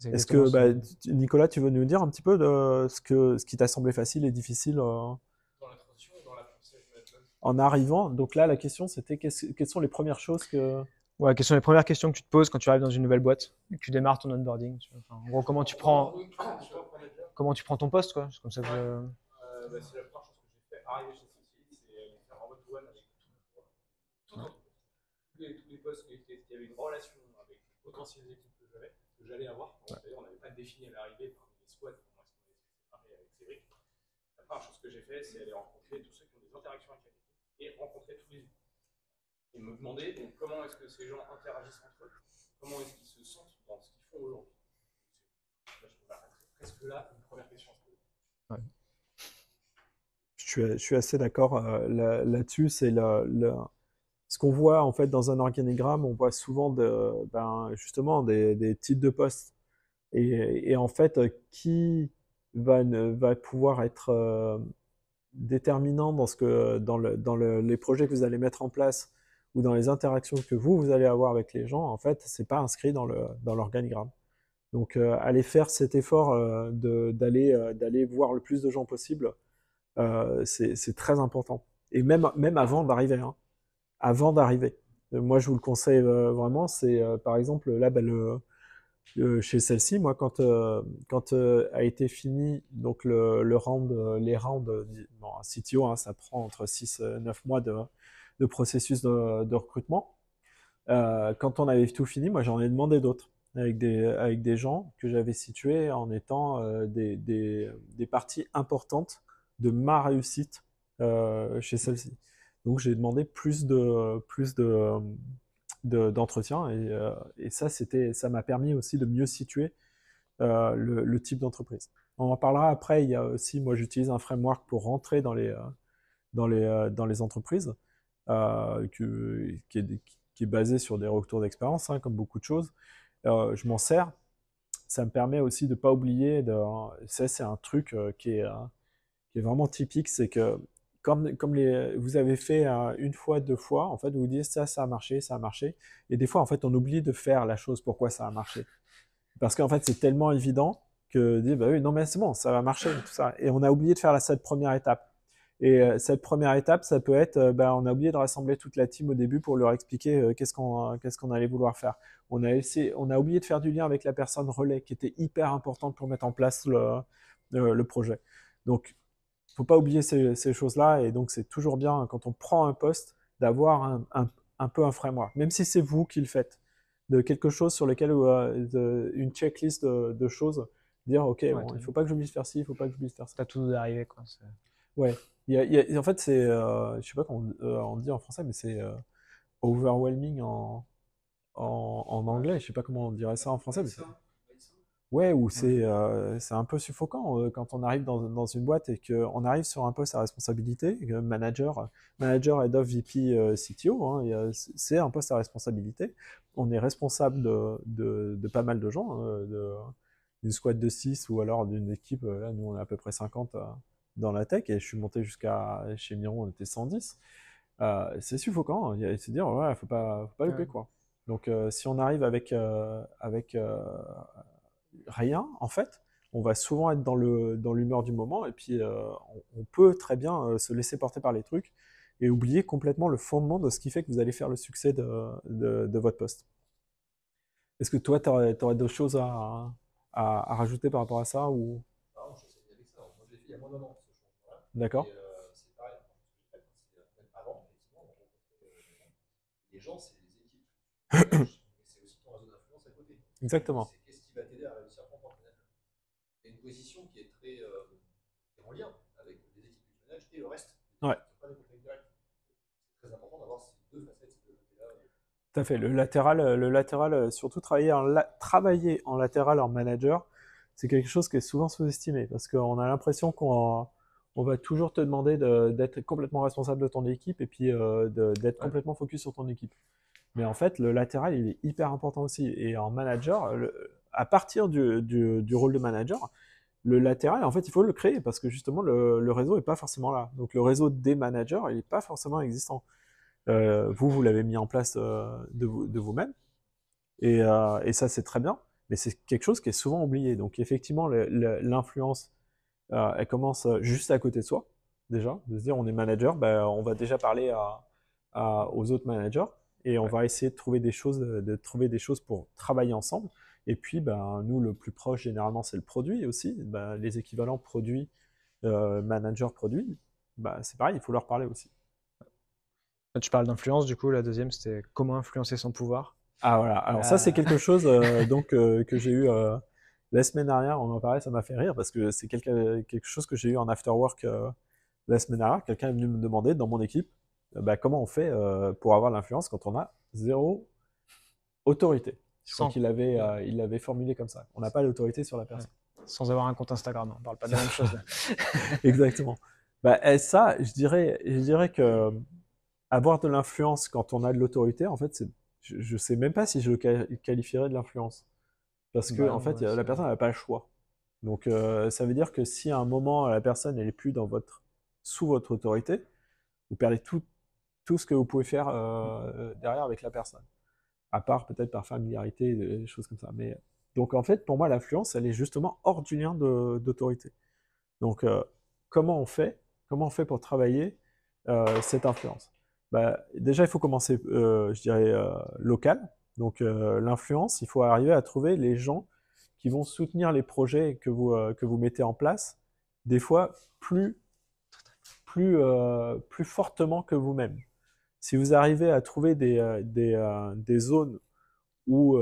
Est-ce que, Nicolas, tu veux nous dire un petit peu de ce qui t'a semblé facile et difficile Dans la transition et dans la management. en arrivant? Donc là, la question, c'était quelles sont les premières choses que... Ouais, quelles sont les premières questions que tu te poses quand tu arrives dans une nouvelle boîte et que tu démarres ton onboarding? En gros, comment tu prends ton poste, quoi? C'est comme ça que C'est la première chose que j'ai fait arriver chez City, c'est faire un one-to-one avec tous les postes qui avaient une relation avec les potentielles équipes que j'allais avoir. D'ailleurs, on n'avait pas défini à l'arrivée parmi les squads comment est-ce qu'on allait se séparer avec Cédric. La première chose que j'ai fait, c'est aller rencontrer tous ceux qui ont des interactions avec l'équipe et rencontrer tous les humains. Et me demander donc, comment est-ce que ces gens interagissent entre eux, comment est-ce qu'ils se sentent dans ce qu'ils font aujourd'hui. Je trouve presque là une première question à se poser. Ouais. Je suis assez d'accord là-dessus. C'est ce qu'on voit en fait dans un organigramme, on voit souvent justement des titres de poste. Et en fait, qui va pouvoir être déterminant dans les projets que vous allez mettre en place ou dans les interactions que vous allez avoir avec les gens, en fait, c'est pas inscrit dans l'organigramme. Donc, allez faire cet effort d'aller voir le plus de gens possible, c'est très important. Et même avant d'arriver, hein. Avant d'arriver. Moi, je vous le conseille vraiment. C'est par exemple là, chez celle-ci, moi, quand a été fini donc les rounds, bon, un CTO, hein, ça prend entre 6 et 9 mois de processus de recrutement. Quand on avait tout fini, moi, j'en ai demandé d'autres avec des gens que j'avais situés en étant des parties importantes de ma réussite chez celle-ci. Donc j'ai demandé d'entretien et ça m'a permis aussi de mieux situer le type d'entreprise. On en parlera après. Il y a aussi, moi j'utilise un framework pour rentrer dans les entreprises qui est basé sur des retours d'expérience, hein, comme beaucoup de choses. Je m'en sers. Ça me permet aussi de ne pas oublier, ça c'est un truc qui est vraiment typique, c'est que vous avez fait une fois, deux fois, en fait, vous vous dites ça a marché, ça a marché. Et des fois, en fait, on oublie de faire la chose pourquoi ça a marché. Parce qu'en fait, c'est tellement évident que dit, bah oui, non, mais c'est bon, ça va marcher, tout ça. Et on a oublié de faire cette première étape. Et cette première étape, ça peut être, on a oublié de rassembler toute la team au début pour leur expliquer qu'est-ce qu'on allait vouloir faire. On a oublié de faire du lien avec la personne relais qui était hyper importante pour mettre en place le projet. Donc, il ne faut pas oublier ces choses-là. Et donc, c'est toujours bien, quand on prend un poste, d'avoir un peu un framework, même si c'est vous qui le faites, de quelque chose sur lequel, une checklist de choses, dire, OK, Ouais, bon, il ne faut pas que j'oublie de faire ci, il ne faut pas que j'oublie de faire ça. t'as tout d'arriver, quoi. Ouais. En fait, c'est, je sais pas comment on dit en français, mais c'est overwhelming en anglais. Je sais pas comment on dirait ça en français. Ouais, ou c'est un peu suffocant quand on arrive dans une boîte et qu'on arrive sur un poste à responsabilité, manager, head of VP, CTO, hein, c'est un poste à responsabilité. On est responsable de pas mal de gens, d'une squad de 6 ou alors d'une équipe, là nous on est à peu près 50 dans la tech et je suis monté chez Miron, on était 110. C'est suffocant, il se dire, ouais, faut pas louper quoi. Donc si on arrive avec rien, en fait, on va souvent être dans l'humeur du moment et puis on peut très bien se laisser porter par les trucs et oublier complètement le fondement de ce qui fait que vous allez faire le succès de votre poste. Est-ce que toi, tu aurais d'autres choses à rajouter par rapport à ça ou... Non, je sais avec ça. Moi, je l'ai fait il y a moins d'un an, ce changement-là. D'accord. Et c'est pareil, c'est même avant, effectivement, on rencontrait des gens. Les gens, c'est les équipes. Mais c'est aussi ton réseau d'influence à côté. Exactement. C'est qu'est-ce qui va t'aider à réussir ton plan manager. Il y a une position qui est très en lien avec les équipes que tu manages et le reste. Ouais. C'est pas des contacts directs. C'est très important d'avoir ces deux facettes de côté-là. Tout à fait. Le latéral, surtout travailler en latéral en manager, c'est quelque chose qui est souvent sous-estimé parce qu'on a l'impression qu'on va toujours te demander d'être complètement responsable de ton équipe et puis d'être complètement focus sur ton équipe. Mais en fait, le latéral, il est hyper important aussi. Et en manager, à partir du rôle de manager, le latéral, en fait, il faut le créer parce que justement, le réseau n'est pas forcément là. Donc, le réseau des managers, il n'est pas forcément existant. Vous l'avez mis en place de vous-même. Et ça, c'est très bien. Mais c'est quelque chose qui est souvent oublié. Donc, effectivement, l'influence, elle commence juste à côté de soi, déjà. De se dire, on est manager, on va déjà parler aux autres managers et on va essayer de trouver des choses pour travailler ensemble. Et puis, nous, le plus proche, généralement, c'est le produit aussi. Les équivalents produit, manager produit, c'est pareil, il faut leur parler aussi. Tu parles d'influence, du coup, la deuxième, c'était comment influencer son pouvoir. Ah voilà, alors ça c'est quelque chose que j'ai eu la semaine dernière, on en parlait, ça m'a fait rire parce que c'est quelque chose que j'ai eu en after work la semaine dernière. Quelqu'un est venu me demander dans mon équipe comment on fait pour avoir l'influence quand on a zéro autorité. Je crois qu'il l'avait formulé comme ça. On n'a pas l'autorité sur la personne. Ouais. Sans avoir un compte Instagram, on parle pas de la même chose. Là. Exactement. Ça, je dirais que avoir de l'influence quand on a de l'autorité, en fait, je ne sais même pas si je le qualifierais de l'influence. Parce que, en fait, la personne n'a pas le choix. Donc, ça veut dire que si à un moment, la personne n'est plus sous votre autorité, vous perdez tout ce que vous pouvez faire derrière avec la personne. À part peut-être par familiarité, des choses comme ça. Donc, en fait, pour moi, l'influence, elle est justement hors du lien d'autorité. Donc, comment on fait pour travailler cette influence? Déjà, il faut commencer, je dirais, local. Donc, l'influence, il faut arriver à trouver les gens qui vont soutenir les projets que vous mettez en place, des fois plus fortement que vous-même. Si vous arrivez à trouver des zones où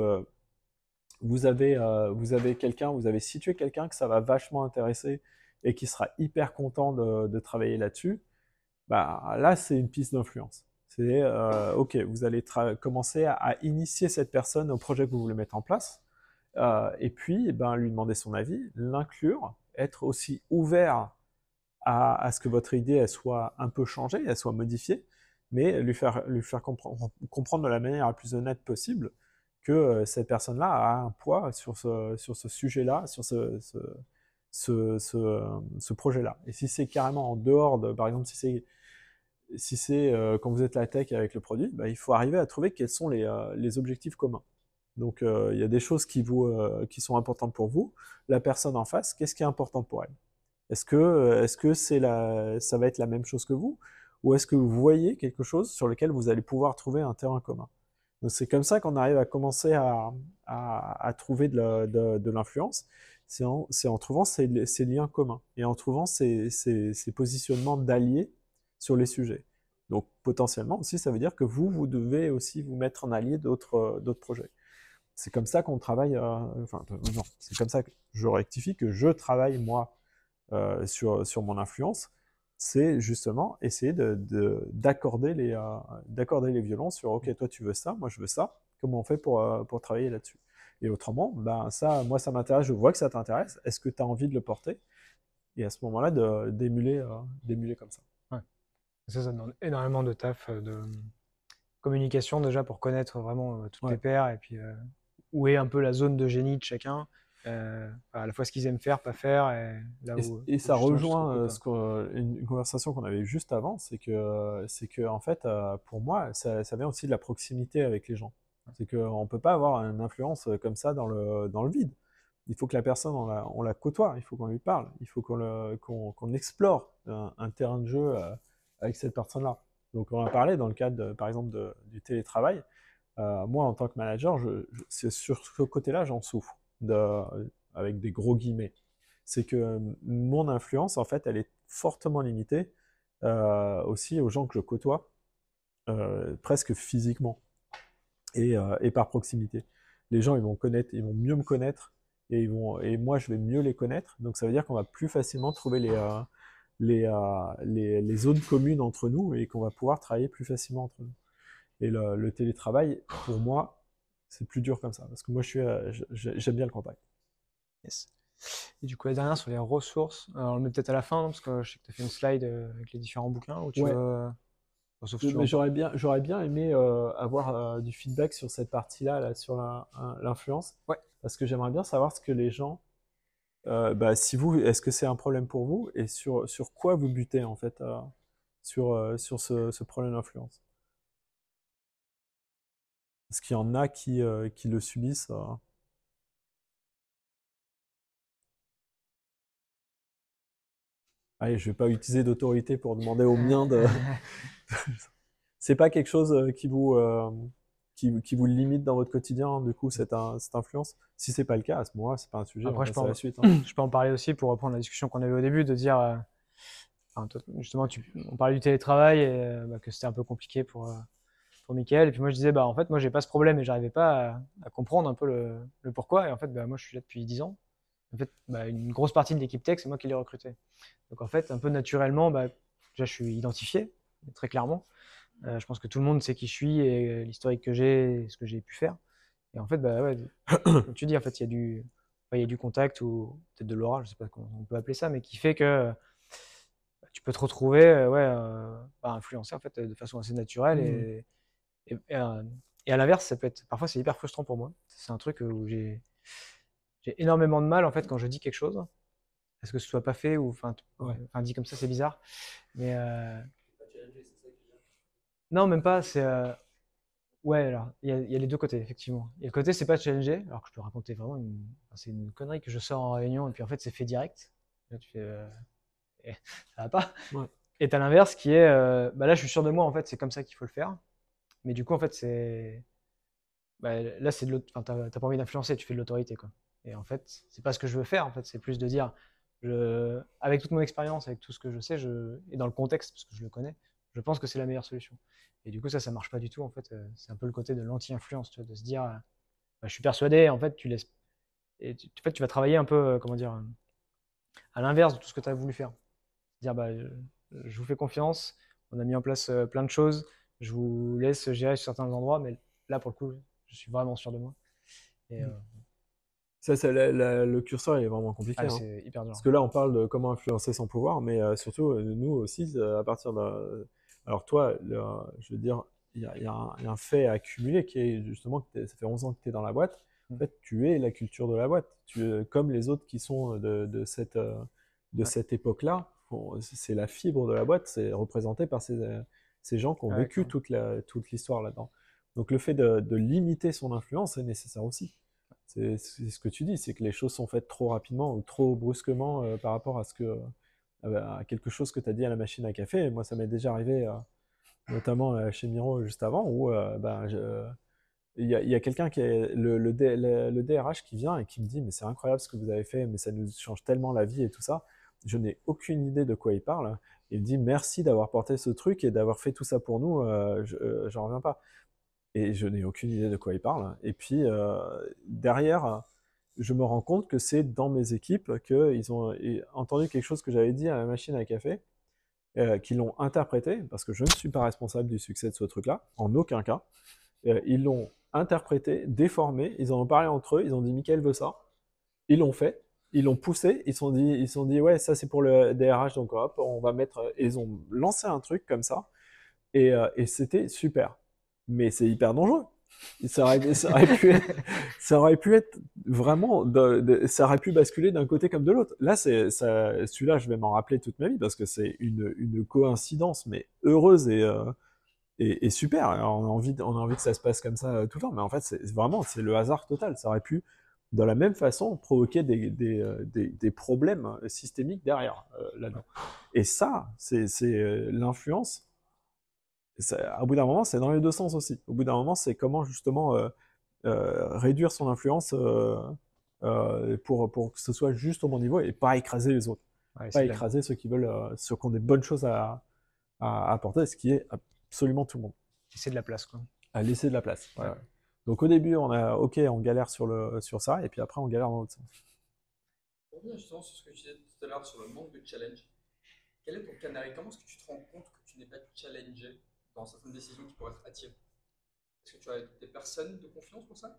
vous avez situé quelqu'un que ça va vachement intéresser et qui sera hyper content de travailler là-dessus, bah, là, c'est une piste d'influence. C'est, OK, vous allez commencer à initier cette personne au projet que vous voulez mettre en place, et puis, eh ben, lui demander son avis, l'inclure, être aussi ouvert à ce que votre idée elle soit un peu changée, elle soit modifiée, mais lui faire comprendre de la manière la plus honnête possible que cette personne-là a un poids sur ce sujet-là, sur ce projet-là. Et si c'est carrément en dehors de, par exemple, si c'est quand vous êtes la tech avec le produit, bah, il faut arriver à trouver quels sont les objectifs communs. Donc, il y a des choses qui sont importantes pour vous. La personne en face, qu'est-ce qui est important pour elle? Est-ce que ça va être la même chose que vous? Ou est-ce que vous voyez quelque chose sur lequel vous allez pouvoir trouver un terrain commun? Donc, c'est comme ça qu'on arrive à commencer à trouver de l'influence. C'est en trouvant ces liens communs et en trouvant ces positionnements d'alliés sur les sujets. Donc, potentiellement aussi, ça veut dire que vous devez aussi vous mettre en allié d'autres projets. C'est comme ça qu'on travaille, enfin, non, c'est comme ça que je rectifie, que je travaille, moi, sur mon influence, c'est justement essayer d'accorder les violons sur OK, toi tu veux ça, moi je veux ça, comment on fait pour travailler là-dessus? Et autrement, ben ça, moi ça m'intéresse, je vois que ça t'intéresse, est-ce que tu as envie de le porter? Et à ce moment-là, d'émuler comme ça. Ouais. Ça demande énormément de taf, de communication déjà pour connaître vraiment toutes les pairs et puis où est un peu la zone de génie de chacun. À la fois ce qu'ils aiment faire, pas faire, et là où, et ça rejoint une conversation qu'on avait eue juste avant, c'est que en fait, pour moi, ça vient aussi de la proximité avec les gens. C'est qu'on ne peut pas avoir une influence comme ça dans le vide. Il faut que la personne, on la côtoie, il faut qu'on lui parle, il faut qu'on explore un terrain de jeu avec cette personne-là. Donc on a parlé dans le cadre, par exemple, du télétravail. Moi, en tant que manager, sur ce côté-là, j'en souffre, avec des gros guillemets. C'est que mon influence, en fait, elle est fortement limitée aussi aux gens que je côtoie, presque physiquement et par proximité. Les gens, ils vont mieux me connaître et moi, je vais mieux les connaître. Donc, ça veut dire qu'on va plus facilement trouver les zones communes entre nous et qu'on va pouvoir travailler plus facilement entre nous. Et le télétravail, pour moi, c'est plus dur comme ça, parce que moi, j'aime bien le contact. Yes. Et du coup, la dernière sur les ressources, alors on le met peut-être à la fin, parce que je sais que tu as fait une slide avec les différents bouquins, où tu veux... Mais j'aurais bien aimé avoir du feedback sur cette partie-là, là, sur l'influence, parce que j'aimerais bien savoir ce que les gens... est-ce que c'est un problème pour vous, et sur quoi vous butez, en fait, sur ce problème d'influence? Est-ce qu'il y en a qui le subissent Allez, je vais pas utiliser d'autorité pour demander aux miens de... C'est pas quelque chose qui vous limite dans votre quotidien, du coup, cette influence? Si c'est pas le cas, à ce moment-là, c'est pas un sujet, après, on passe à la suite. Hein. Je peux en parler aussi pour reprendre la discussion qu'on avait au début, de dire... justement, on parlait du télétravail et que c'était un peu compliqué pour Mickaël. Et puis moi, je disais, en fait, moi, j'ai pas ce problème et j'arrivais pas à comprendre un peu le pourquoi. Et en fait, moi, je suis là depuis 10 ans. En fait, une grosse partie de l'équipe tech, c'est moi qui l'ai recruté. Donc en fait, un peu naturellement, déjà, je suis identifié, très clairement. Je pense que tout le monde sait qui je suis et l'historique que j'ai, ce que j'ai pu faire. Et en fait, comme tu dis, en fait, il y a du contact ou peut-être de l'aura, je sais pas comment on peut appeler ça, mais qui fait que tu peux te retrouver influencé en fait de façon assez naturelle et à l'inverse, ça peut être parfois c'est hyper frustrant pour moi. C'est un truc où j'ai énormément de mal en fait quand je dis quelque chose, parce que ce soit pas fait ou dit comme ça c'est bizarre, mais non même pas. C'est alors il y a les deux côtés effectivement. Il y a le côté c'est pas challenger, alors que je peux raconter vraiment c'est une connerie que je sors en réunion et puis en fait c'est fait direct. Là, tu fais ça va pas. Ouais. Et t'as l'inverse qui est là je suis sûr de moi en fait c'est comme ça qu'il faut le faire. Mais du coup, en fait, là, c'est de l'autre. Enfin, t'as pas envie d'influencer, tu fais de l'autorité, quoi. Et en fait, c'est pas ce que je veux faire. En fait, c'est plus de dire, avec toute mon expérience, avec tout ce que je sais, et dans le contexte, parce que je le connais, je pense que c'est la meilleure solution. Et du coup, ça marche pas du tout. En fait, c'est un peu le côté de l'anti-influence, tu vois, de se dire, je suis persuadé. En fait, tu laisses. Et en fait, tu vas travailler un peu, comment dire, à l'inverse de tout ce que tu as voulu faire. Dire, je vous fais confiance. On a mis en place plein de choses. Je vous laisse gérer sur certains endroits, mais là, pour le coup, je suis vraiment sûr de moi. Et, Ça, le curseur il est vraiment compliqué. c'est hyper dur. Parce que là, on parle de comment influencer son pouvoir, mais surtout, nous aussi, à partir de... Alors toi, je veux dire, il y a un fait à accumuler qui est justement que ça fait 11 ans que tu es dans la boîte. En fait, tu es la culture de la boîte. Comme les autres qui sont de cette époque-là, c'est la fibre de la boîte, c'est représenté par ces gens qui ont vécu toute l'histoire là-dedans. Donc le fait de limiter son influence est nécessaire aussi. C'est ce que tu dis, c'est que les choses sont faites trop rapidement ou trop brusquement par rapport à quelque chose que tu as dit à la machine à café. Et moi, ça m'est déjà arrivé, notamment chez Miro juste avant, où il y a quelqu'un qui est le DRH qui vient et qui me dit mais c'est incroyable ce que vous avez fait, mais ça nous change tellement la vie et tout ça. Je n'ai aucune idée de quoi il parle. Il me dit merci d'avoir porté ce truc et d'avoir fait tout ça pour nous. J'en reviens pas. Et je n'ai aucune idée de quoi il parle. Et puis derrière, je me rends compte que c'est dans mes équipes qu'ils ont entendu quelque chose que j'avais dit à la machine à café, qu'ils l'ont interprété, parce que je ne suis pas responsable du succès de ce truc-là, en aucun cas. Ils l'ont interprété, déformé, ils en ont parlé entre eux, ils ont dit Mickaël veut ça, ils l'ont fait, ils l'ont poussé, ils se sont dit ouais ça c'est pour le DRH donc hop on va mettre, et ils ont lancé un truc comme ça et c'était super. Mais c'est hyper dangereux. Ça aurait pu être vraiment, ça aurait pu basculer d'un côté comme de l'autre. Là, celui-là, je vais m'en rappeler toute ma vie parce que c'est une coïncidence, mais heureuse et super. Alors, on a envie que ça se passe comme ça tout le temps, mais en fait, c'est le hasard total. Ça aurait pu, de la même façon, provoquer des problèmes systémiques derrière là-dedans. Et ça, c'est l'influence. Au bout d'un moment, c'est dans les deux sens aussi. Au bout d'un moment, c'est comment justement réduire son influence pour que ce soit juste au bon niveau et pas écraser les autres. Pas écraser ceux qui ont des bonnes choses à apporter, ce qui est absolument tout le monde. Laisser de la place, quoi. À laisser de la place. Ouais. Donc au début, on galère sur ça, et puis après, on galère dans l'autre sens. Pour revenir justement sur ce que tu disais tout à l'heure sur le manque de challenge, quel est ton canari? Comment est-ce que tu te rends compte que tu n'es pas challengé dans certaines décisions qui pourraient être hâtives? Est-ce que tu as des personnes de confiance pour ça?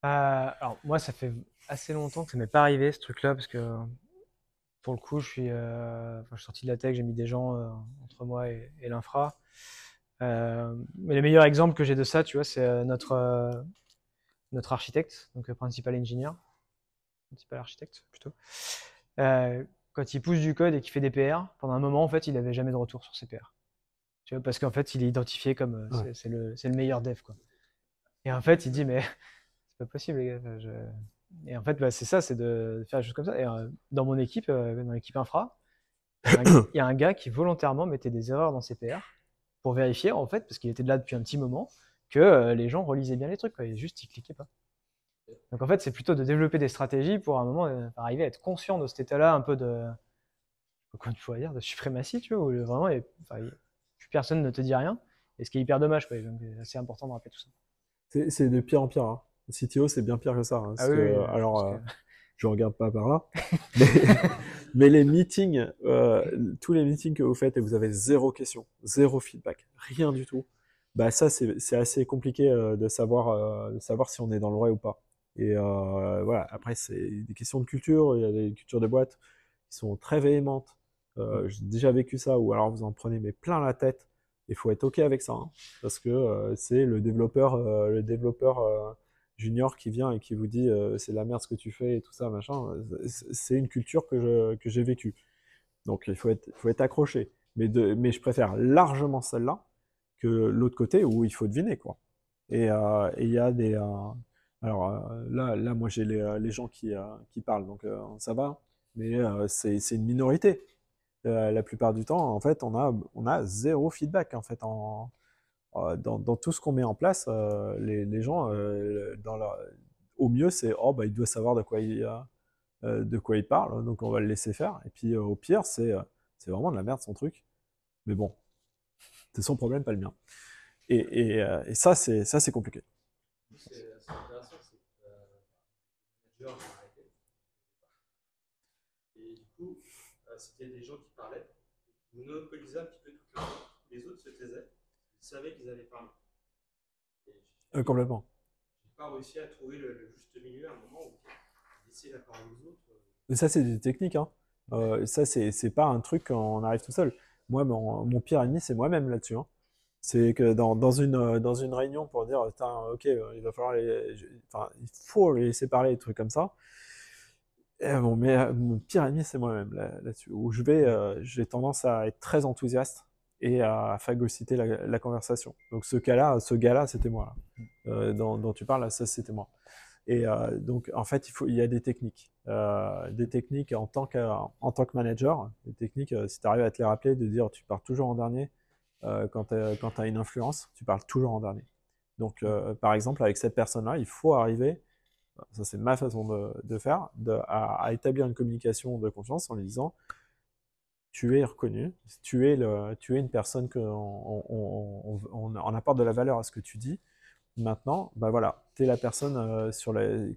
Alors moi, ça fait assez longtemps que ça m'est pas arrivé ce truc-là parce que pour le coup, je suis sorti de la tech, j'ai mis des gens entre moi et l'infra. Mais le meilleur exemple que j'ai de ça, tu vois, c'est notre architecte, donc principal engineer, principal architecte plutôt. Quand il pousse du code et qu'il fait des PR, pendant un moment, en fait, il n'avait jamais de retour sur ses PR. Tu vois, parce qu'en fait, il est identifié comme c'est le meilleur dev, quoi. Et en fait, il dit, mais c'est pas possible, les gars. Et en fait, c'est ça, c'est de faire des choses comme ça. Et dans mon équipe, dans l'équipe infra, il y a un gars qui volontairement mettait des erreurs dans ses PR pour vérifier, en fait, parce qu'il était là depuis un petit moment, que les gens relisaient bien les trucs, quoi, et juste ils cliquaient pas. Donc en fait, c'est plutôt de développer des stratégies pour à un moment arriver à être conscient de cet état-là, un peu de, quoi tu pourrais dire, de suprématie, tu vois, où vraiment, plus personne ne te dit rien, et ce qui est hyper dommage, quoi. Donc c'est assez important de rappeler tout ça. C'est de pire en pire. Hein. CTO, c'est bien pire que ça. Hein, je regarde pas par là. mais les meetings, tous les meetings que vous faites et vous avez zéro question, zéro feedback, rien du tout, bah ça c'est assez compliqué de savoir si on est dans le vrai ou pas. Et voilà, après c'est des questions de culture, il y a des cultures de boîtes qui sont très véhémentes. J'ai déjà vécu ça, ou alors vous en prenez mais plein la tête. Il faut être OK avec ça, hein, parce que c'est le développeur junior qui vient et qui vous dit c'est de la merde ce que tu fais et tout ça, machin. C'est une culture que j'ai vécue. Donc il faut être accroché. Mais je préfère largement celle-là que l'autre côté où il faut deviner, quoi. Et il y a des... alors là, moi j'ai les gens qui parlent, donc ça va. Mais c'est une minorité. La plupart du temps, en fait, on a zéro feedback, en fait, dans tout ce qu'on met en place. Les gens, au mieux, c'est oh bah il doit savoir de quoi il parle, donc on va le laisser faire. Et puis au pire, c'est vraiment de la merde son truc. Mais bon, c'est son problème, pas le mien. Et ça, c'est compliqué. C'est intéressant, c'est que le manager a arrêté. Et du coup, c'était des gens qui parlaient, vous monopolisez un petit peu toute la chose. Les autres se taisaient, ils savaient qu'ils allaient parler. Et Complètement. j'ai pas réussi à trouver le juste milieu à un moment où laisser la parole aux autres. Mais ça, c'est des techniques, hein. Ça, c'est pas un truc quand on arrive tout seul. Moi, mon pire ennemi, c'est moi-même là-dessus, hein. C'est que dans une réunion pour dire, putain, ok, il va falloir enfin, il faut les laisser parler, des trucs comme ça. Et mon pire ennemi, c'est moi-même là-dessus. Où j'ai tendance à être très enthousiaste et à phagocyter la conversation. Donc ce gars-là, c'était moi. Là. Dont tu parles, là, ça, c'était moi. Et donc, en fait, il y a des techniques. Des techniques en tant que manager. Des techniques, si tu arrives à te les rappeler, de dire tu parles toujours en dernier. Quand tu as une influence, tu parles toujours en dernier. Donc, par exemple, avec cette personne-là, il faut arriver, ça c'est ma façon de faire, à établir une communication de confiance en lui disant tu es reconnu, tu es une personne on apporte de la valeur à ce que tu dis. Maintenant, bah voilà, tu es la personne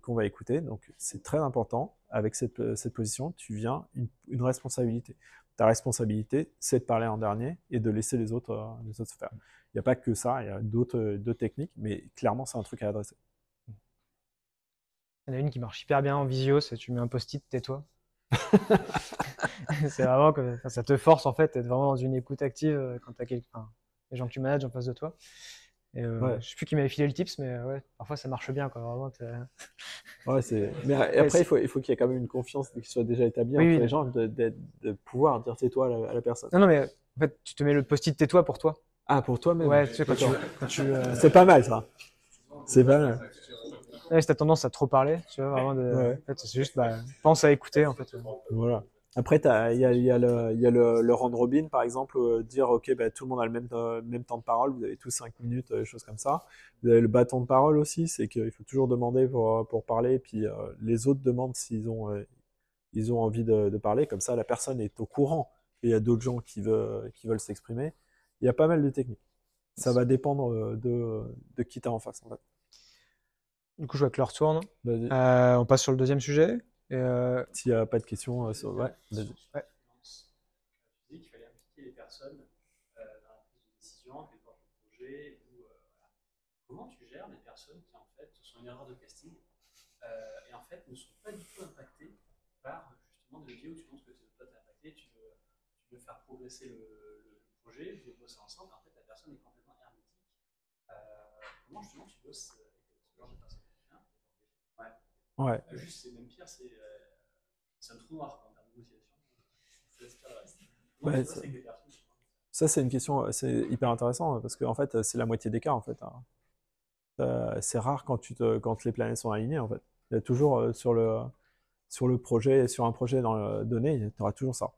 qu'on va écouter, donc c'est très important. Avec cette position, tu viens une responsabilité. Ta responsabilité, c'est de parler en dernier et de laisser les autres se faire. Il n'y a pas que ça, il y a d'autres techniques, mais clairement, c'est un truc à adresser. Il y en a une qui marche hyper bien en visio, c'est tu mets un post-it, tais-toi. C'est vraiment que ça te force en fait, d'être vraiment dans une écoute active quand tu as les gens que tu manages en face de toi. Et Ouais. je sais plus qui m'avait filé le tips, mais ouais, parfois ça marche bien, quoi. Vraiment, Ouais, mais après, il faut qu'il y ait quand même une confiance qui soit déjà établie entre les gens, de pouvoir dire tais-toi à la personne. Non, mais en fait, tu te mets le post-it tais-toi pour toi. Ah, pour toi-même. Ouais, tu sais, c'est pas mal, ça. C'est pas mal. Ouais, si t'as tendance à trop parler, tu vois, vraiment Ouais. En fait, c'est juste, pense à écouter, en fait. Voilà. Après, il y a le round robin, par exemple, dire, ok, bah, tout le monde a le même temps de parole, vous avez tous 5 minutes, des choses comme ça. Vous avez le bâton de parole aussi, c'est qu'il faut toujours demander pour parler, puis les autres demandent s'ils ont envie de parler, comme ça la personne est au courant qu'il y a d'autres gens qui veulent s'exprimer. Il y a pas mal de techniques. Ça va dépendre de qui t'as en face, en fait. Du coup, je vois que l'heure tourne. Vas-y. On passe sur le deuxième sujet. S'il n'y a pas de questions, ouais, vas-y. Ouais. Tu dis qu'il fallait impliquer les personnes dans la prise de décision, qu'elles portent le projet. Voilà. Comment tu gères des personnes qui, en fait, sont une erreur de casting et en fait ne sont pas du tout impactées par justement des vidéos où tu penses que toi t'es impacté, tu veux faire progresser le projet, vous bossez ensemble, et en fait la personne est complètement hermétique. Comment justement tu bosses avec ce genre de personnes? Ouais. Juste, c'est même pire, c'est un trou noir en termes de négociation. Ça, c'est une question, c'est hyper intéressant parce que en fait, c'est la moitié des cas en fait. C'est rare quand les planètes sont alignées en fait. Il y a toujours sur le projet, sur un projet donné, tu auras toujours ça.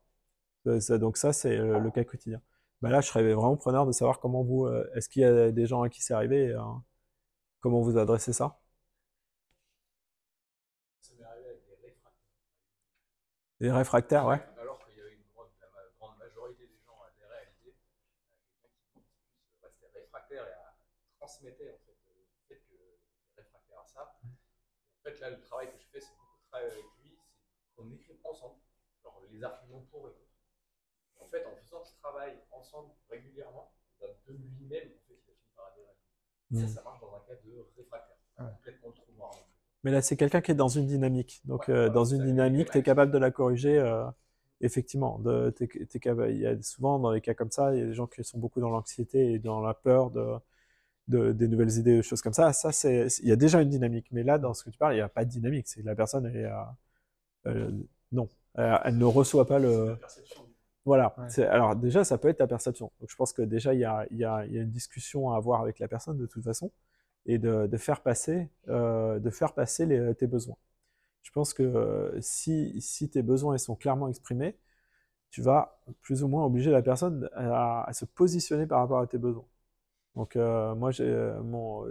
Donc ça, c'est le cas quotidien. Bah là, je serais vraiment preneur de savoir comment est-ce qu'il y a des gens à qui c'est arrivé, et, comment vous adressez ça? Ça m'est arrivé avec les réfractaires. Les réfractaires, ouais. Alors qu'il y avait la grande majorité des gens adhéraient à l'idée, quelqu'un qui restait réfractaire et transmettait en fait le fait qu'il était réfractaire à ça. En fait, là, le travail que je fais, c'est beaucoup de travail avec lui, c'est qu'on écrit ensemble, genre les arguments pour et contre. En fait, en faisant ce travail ensemble régulièrement, de lui-même, en fait, il a fini par adhérer. Ça marche dans un cas de réfractaire, complètement le trou noir. Mais là, c'est quelqu'un qui est dans une dynamique. Donc, dans une dynamique, tu es capable de la corriger. Effectivement, il y a souvent dans les cas comme ça, il y a des gens qui sont beaucoup dans l'anxiété et dans la peur des nouvelles idées, des choses comme ça. Il y a déjà une dynamique. Mais là, dans ce que tu parles, il n'y a pas de dynamique. C'est la personne, non, elle ne reçoit pas le. Voilà. Ouais. Alors déjà, ça peut être ta perception. Donc je pense que déjà, il y a une discussion à avoir avec la personne de toute façon et de faire passer tes besoins. Je pense que si tes besoins ils sont clairement exprimés, tu vas plus ou moins obliger la personne à se positionner par rapport à tes besoins. Donc moi,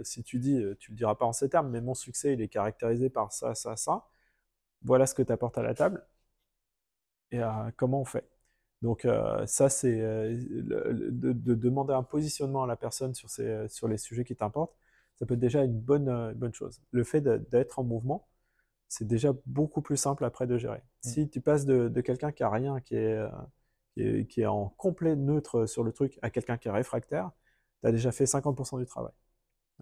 si tu dis, tu le diras pas en ces termes, mais mon succès, il est caractérisé par ça, ça, ça. Voilà ce que tu apportes à la table et comment on fait. Donc ça, c'est de demander un positionnement à la personne sur les sujets qui t'importent. Ça peut être déjà une bonne chose. Le fait d'être en mouvement, c'est déjà beaucoup plus simple après de gérer. Si tu passes de quelqu'un qui a rien, qui qui est en complet neutre sur le truc à quelqu'un qui est réfractaire, tu as déjà fait 50% du travail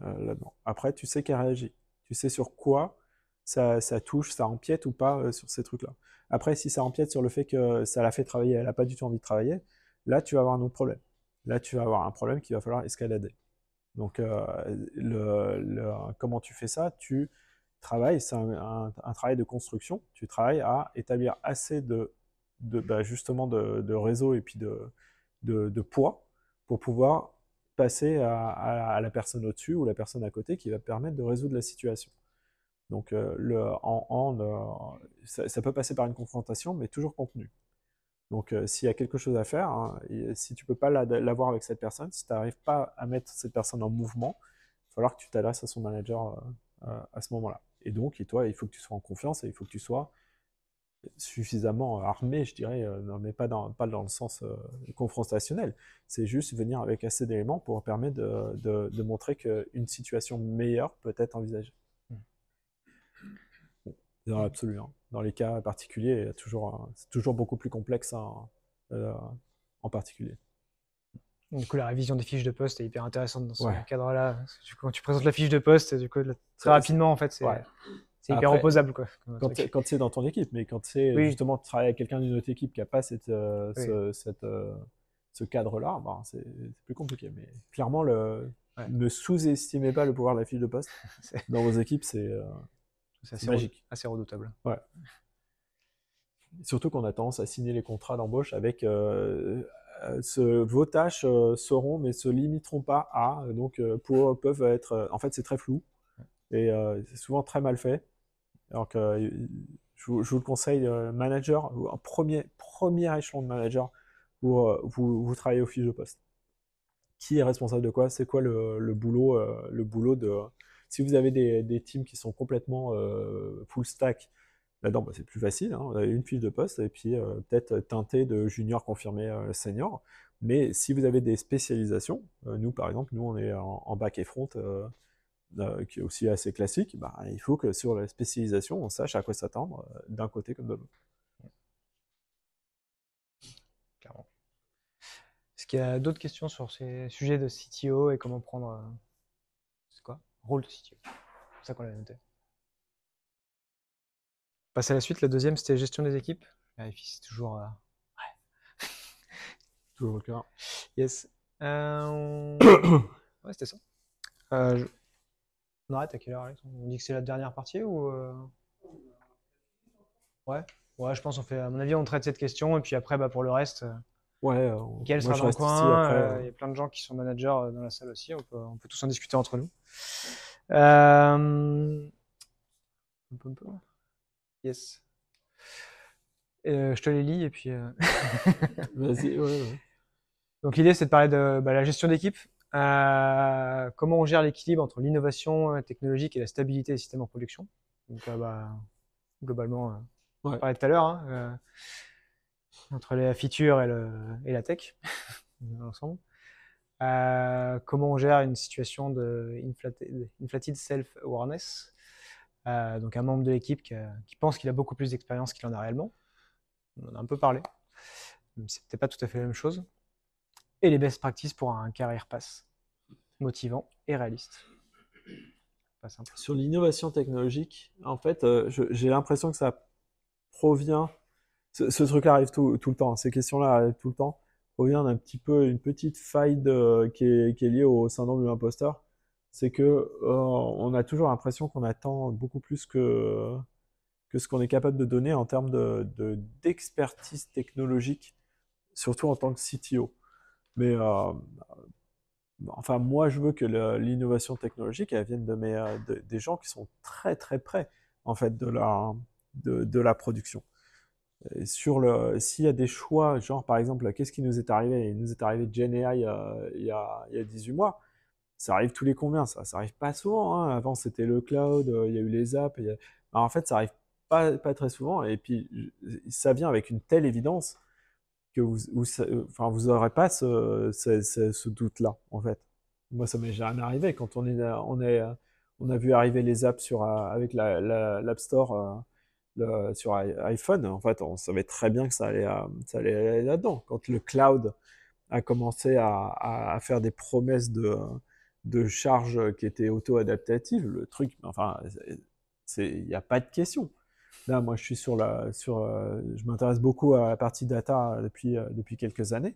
là-dedans. Après, tu sais qu'elle réagit. Tu sais sur quoi ça touche, ça empiète ou pas sur ces trucs-là. Après, si ça empiète sur le fait que ça l'a fait travailler, elle n'a pas du tout envie de travailler, là, tu vas avoir un autre problème. Là, tu vas avoir un problème qu'il va falloir escalader. Donc, comment tu fais ça? Tu travailles, c'est un travail de construction. Tu travailles à établir assez justement de réseau et puis de poids pour pouvoir passer à la personne au-dessus ou la personne à côté qui va permettre de résoudre la situation. Donc, ça peut passer par une confrontation, mais toujours contenue. Donc, s'il y a quelque chose à faire, hein, si tu ne peux pas l'avoir avec cette personne, si tu n'arrives pas à mettre cette personne en mouvement, il va falloir que tu t'adresses à son manager à ce moment-là. Et donc, toi, il faut que tu sois en confiance et il faut que tu sois suffisamment armé, je dirais, non, mais pas dans le sens confrontationnel. C'est juste venir avec assez d'éléments pour permettre de montrer qu'une situation meilleure peut être envisagée. Dans l'absolu, hein. Dans les cas particuliers, c'est toujours beaucoup plus complexe en particulier. Du coup, la révision des fiches de poste est hyper intéressante dans ce cadre-là. Quand tu présentes la fiche de poste, du coup, très rapidement, en fait, c'est hyper opposable, quoi. Quand c'est dans ton équipe, mais quand c'est justement de travailler avec quelqu'un d'une autre équipe qui n'a pas ce cadre-là, c'est plus compliqué. Mais clairement, ne sous-estimez pas le pouvoir de la fiche de poste. Dans vos équipes, c'est magique. Assez redoutable. Ouais. Surtout qu'on a tendance à signer les contrats d'embauche avec vos tâches seront mais se limiteront pas à, donc peuvent être. En fait, c'est très flou et c'est souvent très mal fait. Alors que je vous le conseille, manager, un premier échelon de manager, vous travaillez aux fiches de poste. Qui est responsable de quoi? C'est quoi le boulot de. Si vous avez des teams qui sont complètement full stack, là-dedans, c'est plus facile. Hein. Vous avez une fiche de poste et puis peut-être teinté de junior confirmé senior. Mais si vous avez des spécialisations, nous par exemple, nous on est en back et front, qui est aussi assez classique, il faut que sur la spécialisation, on sache à quoi s'attendre d'un côté comme de l'autre. Clairement. Est-ce qu'il y a d'autres questions sur ces sujets de CTO et comment prendre c'est quoi? Rôle de CTO. C'est ça qu'on avait noté. On passe à la suite. La deuxième, c'était gestion des équipes. Vérifie, c'est toujours... Toujours le cas. Yes. Ouais, c'était ça. On arrête à quelle heure, Alex? On dit que c'est la dernière partie ou... Ouais, je pense qu'on fait... À mon avis, on traite cette question et puis après, pour le reste... Mickaël sera dans le coin, il y a plein de gens qui sont managers dans la salle aussi, on peut tous en discuter entre nous. Yes. Je te les lis et puis... Vas-y, ouais. Donc l'idée c'est de parler de la gestion d'équipe, comment on gère l'équilibre entre l'innovation technologique et la stabilité des systèmes en production. Donc globalement, on parlait tout à l'heure, hein, entre la feature et la tech, ensemble. Comment on gère une situation de inflated self-awareness, donc un membre de l'équipe qui pense qu'il a beaucoup plus d'expérience qu'il en a réellement. On en a un peu parlé, même si c'était pas tout à fait la même chose. Et les best practices pour un career path motivant et réaliste. Pas simple. Sur l'innovation technologique, en fait, j'ai l'impression que ça provient... Ce truc-là arrive tout le temps, ces questions-là arrivent tout le temps, provient d'un petit peu une petite faille qui est liée au syndrome de l'imposteur. C'est que on a toujours l'impression qu'on attend beaucoup plus que ce qu'on est capable de donner en termes d'expertise technologique, surtout en tant que CTO. Mais enfin, moi, je veux que l'innovation technologique, elle vienne des gens qui sont très très près, en fait, de la production. S'il y a des choix, genre par exemple, qu'est-ce qui nous est arrivé? Il nous est arrivé de GenAI il y a 18 mois. Ça arrive tous les combien? Ça arrive pas souvent. Hein. Avant, c'était le cloud, il y a eu les apps. Alors, en fait, ça arrive pas très souvent. Et puis, ça vient avec une telle évidence que vous aurez pas ce doute-là, en fait. Moi, ça m'est jamais arrivé. Quand on a vu arriver les apps avec l'App Store sur iPhone, en fait, on savait très bien que ça allait aller là-dedans. Quand le cloud a commencé à faire des promesses de charge qui étaient auto-adaptatives, le truc, enfin, il n'y a pas de question. Là, moi, je suis je m'intéresse beaucoup à la partie data depuis quelques années.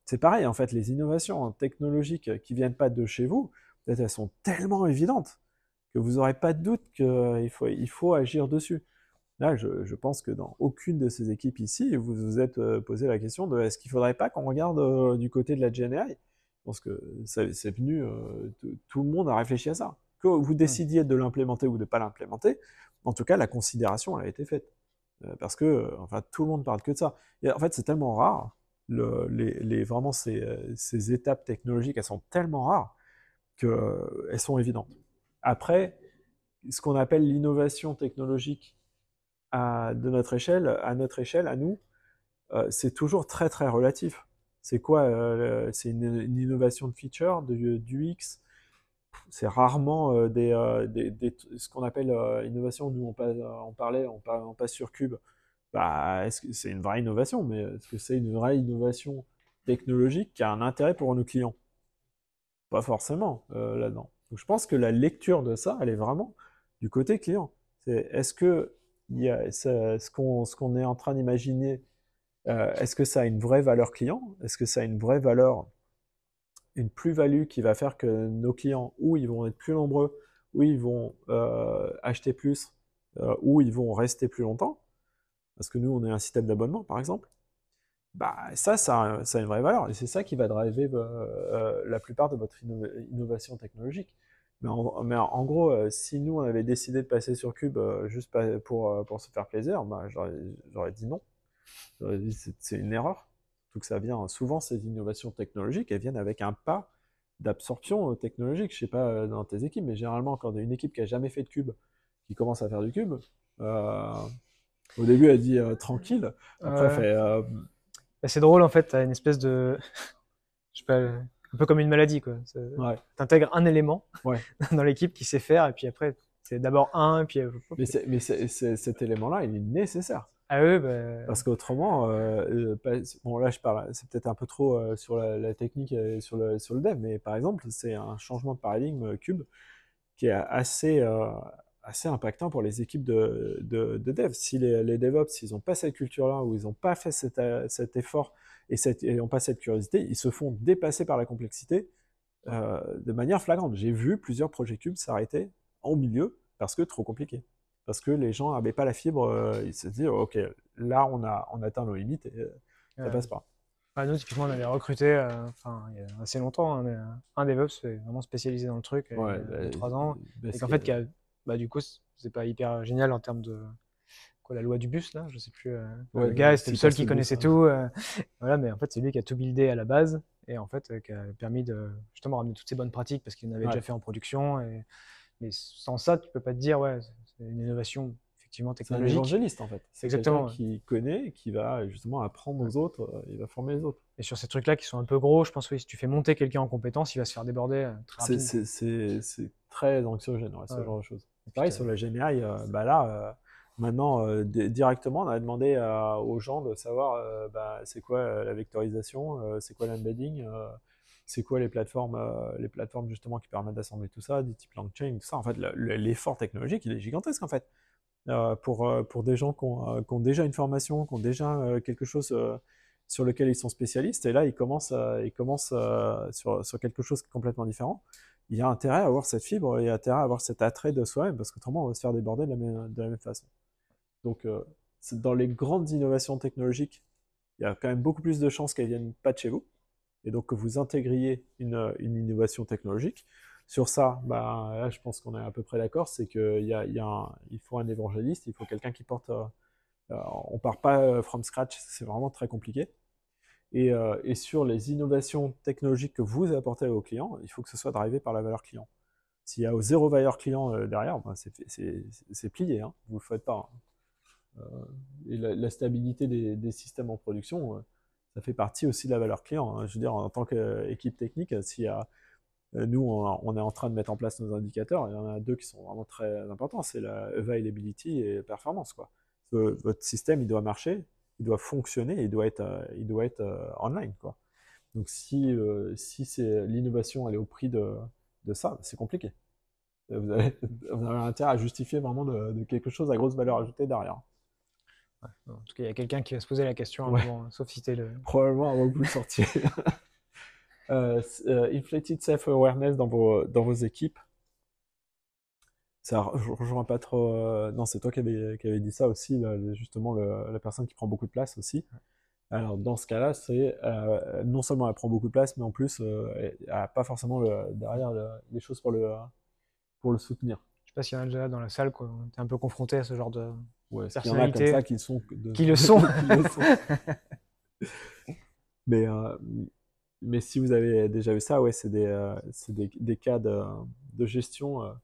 C'est pareil, en fait, les innovations technologiques qui viennent pas de chez vous, peut-être elles sont tellement évidentes que vous n'aurez pas de doute qu'il faut agir dessus. Là, je pense que dans aucune de ces équipes ici, vous vous êtes posé la question de est-ce qu'il ne faudrait pas qu'on regarde du côté de la GenAI? Je pense que c'est venu, tout le monde a réfléchi à ça. Que vous décidiez de l'implémenter ou de ne pas l'implémenter, en tout cas, la considération elle a été faite. Parce que enfin, tout le monde parle que de ça. Et en fait, c'est tellement rare, vraiment ces étapes technologiques, elles sont tellement rares qu'elles sont évidentes. Après, ce qu'on appelle l'innovation technologique de notre échelle, à nous, c'est toujours très très relatif. C'est quoi c'est une innovation de feature, du UX. C'est rarement ce qu'on appelle innovation. Nous, on passe sur Cube. Bah, est-ce que c'est une vraie innovation, mais est-ce que c'est une vraie innovation technologique qui a un intérêt pour nos clients? Pas forcément là-dedans. Donc, je pense que la lecture de ça, elle est vraiment du côté client. Est-ce que ce qu'on est en train d'imaginer, est-ce que ça a une vraie valeur client? Est-ce que ça a une vraie valeur, une plus-value qui va faire que nos clients, ou ils vont être plus nombreux, ou ils vont acheter plus, ou ils vont rester plus longtemps? Parce que nous, on est un système d'abonnement, par exemple. Bah, ça a une vraie valeur. Et c'est ça qui va driver la plupart de votre innovation technologique. Mais en gros, si nous, on avait décidé de passer sur Cube juste pour se faire plaisir, bah, j'aurais dit non. J'aurais dit c'est une erreur. Tout que ça vient, souvent, ces innovations technologiques, elles viennent avec un pas d'absorption technologique. Je sais pas dans tes équipes, mais généralement, quand il y a une équipe qui a jamais fait de Cube, qui commence à faire du Cube, au début, elle dit tranquille. Après, elle fait c'est drôle en fait, t'as une espèce de, je sais pas, un peu comme une maladie quoi. ouais. T'intègres un élément Ouais. dans l'équipe qui sait faire, et puis après c'est d'abord un, puis. Mais cet élément-là, il est nécessaire. Ah oui, bah. Parce qu'autrement, bon là je parle, c'est peut-être un peu trop sur la technique et sur le dev, mais par exemple, c'est un changement de paradigme Cube qui est assez impactant pour les équipes de dev. Si les DevOps, ils n'ont pas cette culture-là, ou ils n'ont pas fait cet effort et n'ont pas cette curiosité, ils se font dépasser par la complexité de manière flagrante. J'ai vu plusieurs projets Cube s'arrêter en milieu parce que trop compliqué. Parce que les gens n'avaient pas la fibre, ils se disent ok, là on atteint nos limites et ça passe pas. Nous, typiquement, on avait recruté, il y a assez longtemps, hein, un DevOps vraiment spécialisé dans le truc, il y a 3 ans, et qu'en fait, du coup, c'est pas hyper génial en termes de la loi du bus, là, je sais plus. Le gars, c'était le seul qui connaissait tout. Voilà, mais en fait, c'est lui qui a tout buildé à la base, et en fait, qui a permis de justement ramener toutes ces bonnes pratiques parce qu'il en avait déjà fait en production. Mais sans ça, tu peux pas te dire, ouais, c'est une innovation effectivement technologique. C'est un évangéliste en fait. C'est exactement quelqu'un qui connaît, qui va justement apprendre aux autres, il va former les autres. Et sur ces trucs-là qui sont un peu gros, je pense oui, si tu fais monter quelqu'un en compétence, il va se faire déborder très rapidement. C'est très anxiogène, ouais, ce genre de choses. Pareil sur la GenAI, maintenant directement, on a demandé aux gens de savoir c'est quoi la vectorisation, c'est quoi l'embedding, c'est quoi les plateformes justement qui permettent d'assembler tout ça, des types LangChain, tout ça. En fait, l'effort technologique, il est gigantesque en fait. Pour des gens qui ont déjà une formation, qui ont déjà quelque chose sur lequel ils sont spécialistes, et là ils commencent sur quelque chose qui est complètement différent. Il y a intérêt à avoir cette fibre, il y a intérêt à avoir cet attrait de soi-même, parce qu'autrement on va se faire déborder de la même façon. Donc dans les grandes innovations technologiques, il y a quand même beaucoup plus de chances qu'elles viennent pas de chez vous, et donc que vous intégriez une innovation technologique. Sur ça, là, je pense qu'on est à peu près d'accord, c'est qu'il faut un évangéliste, il faut quelqu'un qui porte. On part pas from scratch, c'est vraiment très compliqué. Et sur les innovations technologiques que vous apportez aux clients, il faut que ce soit drivé par la valeur client. S'il y a zéro valeur client derrière, c'est plié, hein, vous le faites pas. Hein. Et la stabilité des systèmes en production, ça fait partie aussi de la valeur client. Hein. Je veux dire, en tant qu'équipe technique, s'il y a nous, on est en train de mettre en place nos indicateurs. Il y en a deux qui sont vraiment très importants. C'est la availability et performance, quoi. votre système, il doit marcher, il doit fonctionner, il doit être online, quoi. Donc si c'est l'innovation, elle est au prix de ça, c'est compliqué. Vous avez intérêt à justifier vraiment de quelque chose à grosse valeur ajoutée derrière. Ouais. En tout cas, il y a quelqu'un qui va se poser la question, Ouais. avant, sauf si c'était le... Probablement avant que vous le sortiez. Inflated self-awareness dans vos équipes. Ça je rejoins pas trop. Non, c'est toi qui avais dit ça aussi, là, justement, la personne qui prend beaucoup de place aussi. Alors, dans ce cas-là, c'est non seulement elle prend beaucoup de place, mais en plus, elle n'a pas forcément derrière les choses pour le soutenir. Je sais pas s'il y en a déjà dans la salle, quoi. T'es un peu confronté à ce genre de Ouais, parce qu'il y en a comme personnalité ça qui qui le sont. qui le sont. Mais si vous avez déjà vu ça, ouais, c'est des cas de gestion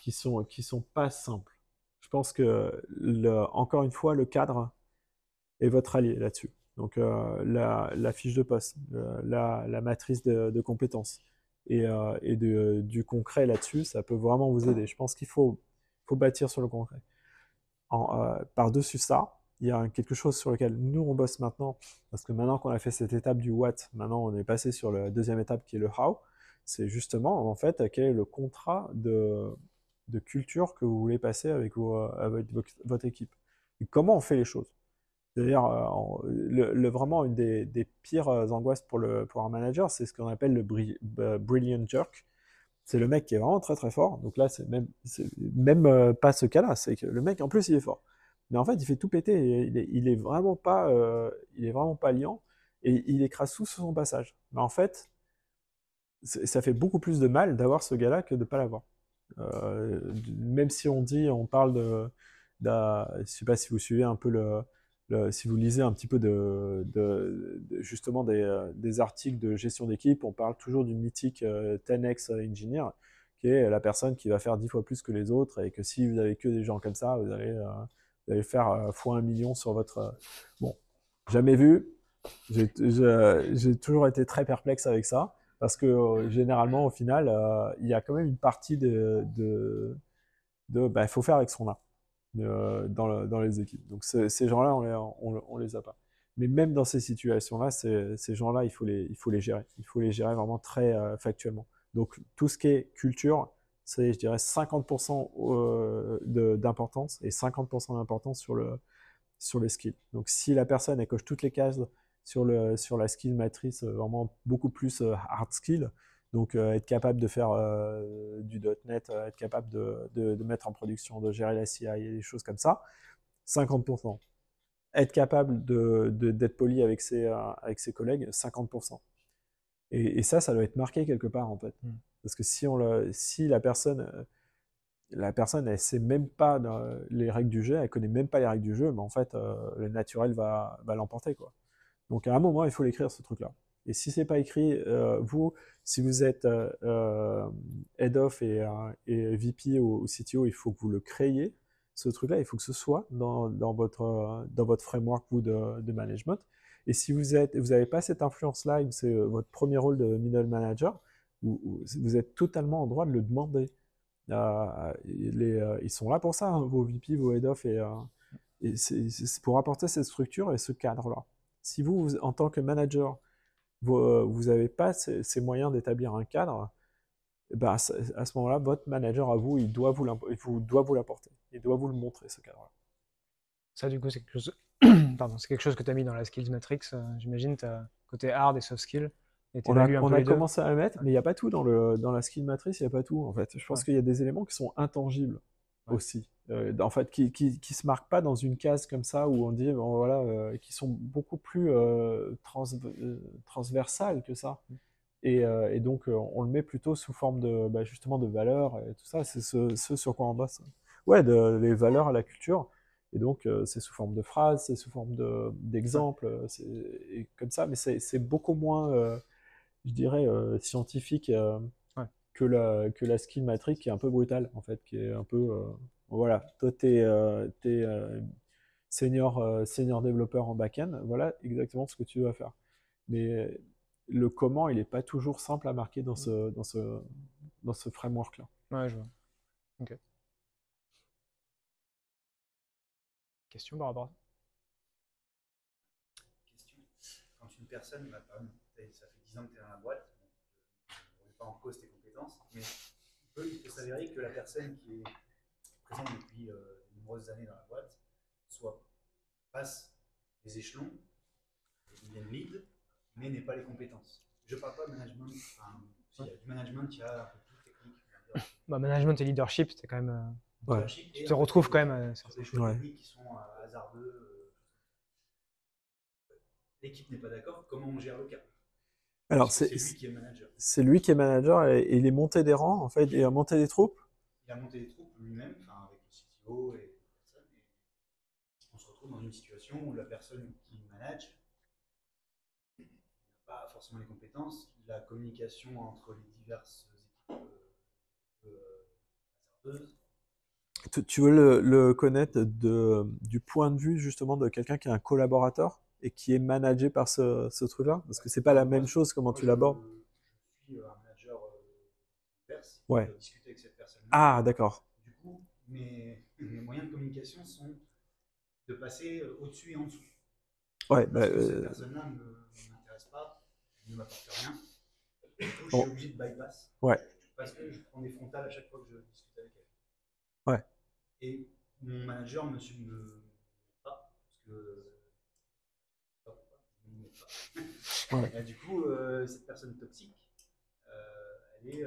qui sont pas simples. Je pense que encore une fois, le cadre est votre allié là-dessus. Donc la fiche de poste, la matrice de compétences et du concret là-dessus, ça peut vraiment vous aider. Je pense qu'il faut bâtir sur le concret. Par-dessus ça, il y a quelque chose sur lequel nous on bosse maintenant, parce que maintenant qu'on a fait cette étape du what, maintenant on est passé sur la deuxième étape qui est le how. C'est justement en fait quel est le contrat de culture que vous voulez passer avec votre équipe. Et comment on fait les choses. C'est-à-dire, vraiment une des pires angoisses pour un manager, c'est ce qu'on appelle le brilliant jerk. C'est le mec qui est vraiment très très fort. Donc là, c'est même pas ce cas-là. C'est que le mec, en plus, il est fort. Mais en fait, il fait tout péter. Et il est vraiment pas liant. Et il écrase tout sur son passage. Mais en fait, ça fait beaucoup plus de mal d'avoir ce gars-là que de ne pas l'avoir. Même si on parle je ne sais pas si vous suivez un peu si vous lisez un petit peu justement des articles de gestion d'équipe, on parle toujours du mythique 10x engineer, qui est la personne qui va faire 10 fois plus que les autres, et que si vous avez que des gens comme ça, vous allez faire fois 1 million sur votre... Bon, jamais vu. J'ai toujours été très perplexe avec ça, parce que généralement, au final, il y a quand même une partie il faut faire avec ce qu'on a dans les équipes. Donc ces gens-là, on les a pas. Mais même dans ces situations-là, ces gens-là, il faut les gérer. Il faut les gérer vraiment très factuellement. Donc tout ce qui est culture, c'est, je dirais, 50% d'importance et 50% d'importance sur les skills. Donc si la personne elle coche toutes les cases sur la skill matrice, vraiment beaucoup plus hard skill, donc être capable de faire du .NET, être capable de mettre en production, de gérer la CI et des choses comme ça, 50%. Être capable d'être poli avec ses collègues, 50%. Et ça doit être marqué quelque part en fait. Parce que si la personne elle sait même pas les règles du jeu, elle connaît même pas les règles du jeu, mais en fait le naturel va l'emporter, quoi. Donc à un moment il faut l'écrire, ce truc-là. Et si c'est pas écrit, si vous êtes head of et VP ou CTO, il faut que vous le créiez. Ce truc-là, il faut que ce soit dans votre framework de management. Et si vous n'avez pas cette influence-là, et que c'est votre premier rôle de middle manager, vous êtes totalement en droit de le demander. Ils sont là pour ça, hein, vos VP, vos head of, et c'est pour apporter cette structure et ce cadre-là. Si vous, en tant que manager, vous n'avez pas ces moyens d'établir un cadre, à ce moment-là, votre manager à vous, il doit vous l'apporter. Il doit vous le montrer, ce cadre-là. Ça, du coup, c'est quelque chose... Pardon, c'est quelque chose que tu as mis dans la Skills Matrix. J'imagine, tu as côté hard et soft skill. On a commencé à le mettre, mais il n'y a pas tout dans la skill matrice, il n'y a pas tout en fait. Je pense qu'il y a des éléments qui sont intangibles aussi. En fait, qui se marquent pas dans une case comme ça où on dit, bon, voilà, qui sont beaucoup plus transversales que ça. Et donc, on le met plutôt sous forme justement de valeurs et tout ça. C'est ce sur quoi on bosse. Ouais, les valeurs à la culture. Et donc, c'est sous forme de phrases, c'est sous forme d'exemples, et comme ça. Mais c'est beaucoup moins, je dirais, scientifique que la skill matrix, qui est un peu brutale, en fait, qui est un peu... voilà, toi, t'es senior développeur en back-end, voilà exactement ce que tu dois faire. Mais le comment, il n'est pas toujours simple à marquer dans ce framework-là. Ouais, je vois. Ok. Question par rapport à ça? Question. Quand une personne, bah, par exemple, ça fait 10 ans que tu es dans la boîte, je ne remets pas en cause tes compétences, mais il peut s'avérer que la personne qui est présente depuis de nombreuses années dans la boîte passe les échelons, devienne lead, mais n'ait pas les compétences. Je ne parle pas de management, enfin, s'il y a du management, il y a un peu plus technique. Bah, management et leadership, c'est quand même. Ouais. Tu te retrouves quand même. Sur des choix techniques qui sont hasardeux. L'équipe n'est pas d'accord, comment on gère le cas? Alors, c'est lui qui est manager. C'est lui qui est manager et il est monté des rangs, en fait, il a monté des troupes. Il a monté des troupes lui-même, enfin, avec le CTO et personne. Et on se retrouve dans une situation où la personne qui manage n'a pas forcément les compétences. La communication entre les diverses équipes hasardeuses. Tu veux le connaître du point de vue justement de quelqu'un qui est un collaborateur et qui est managé par ce truc-là? Parce que c'est pas la même chose comment tu l'abordes. Je suis un manager transverse, Ouais. je dois discuter avec cette personne. Ah, d'accord. Du coup, mes moyens de communication sont de passer au-dessus et en dessous. Ouais, parce que cette personne-là ne m'intéresse pas, ne m'apporte rien. Du coup, je suis obligé de bypass. Ouais. Parce que je prends des frontales à chaque fois que je discute avec elle. Ouais. Et mon manager me pas, parce que ouais. Et du coup, cette personne toxique, elle est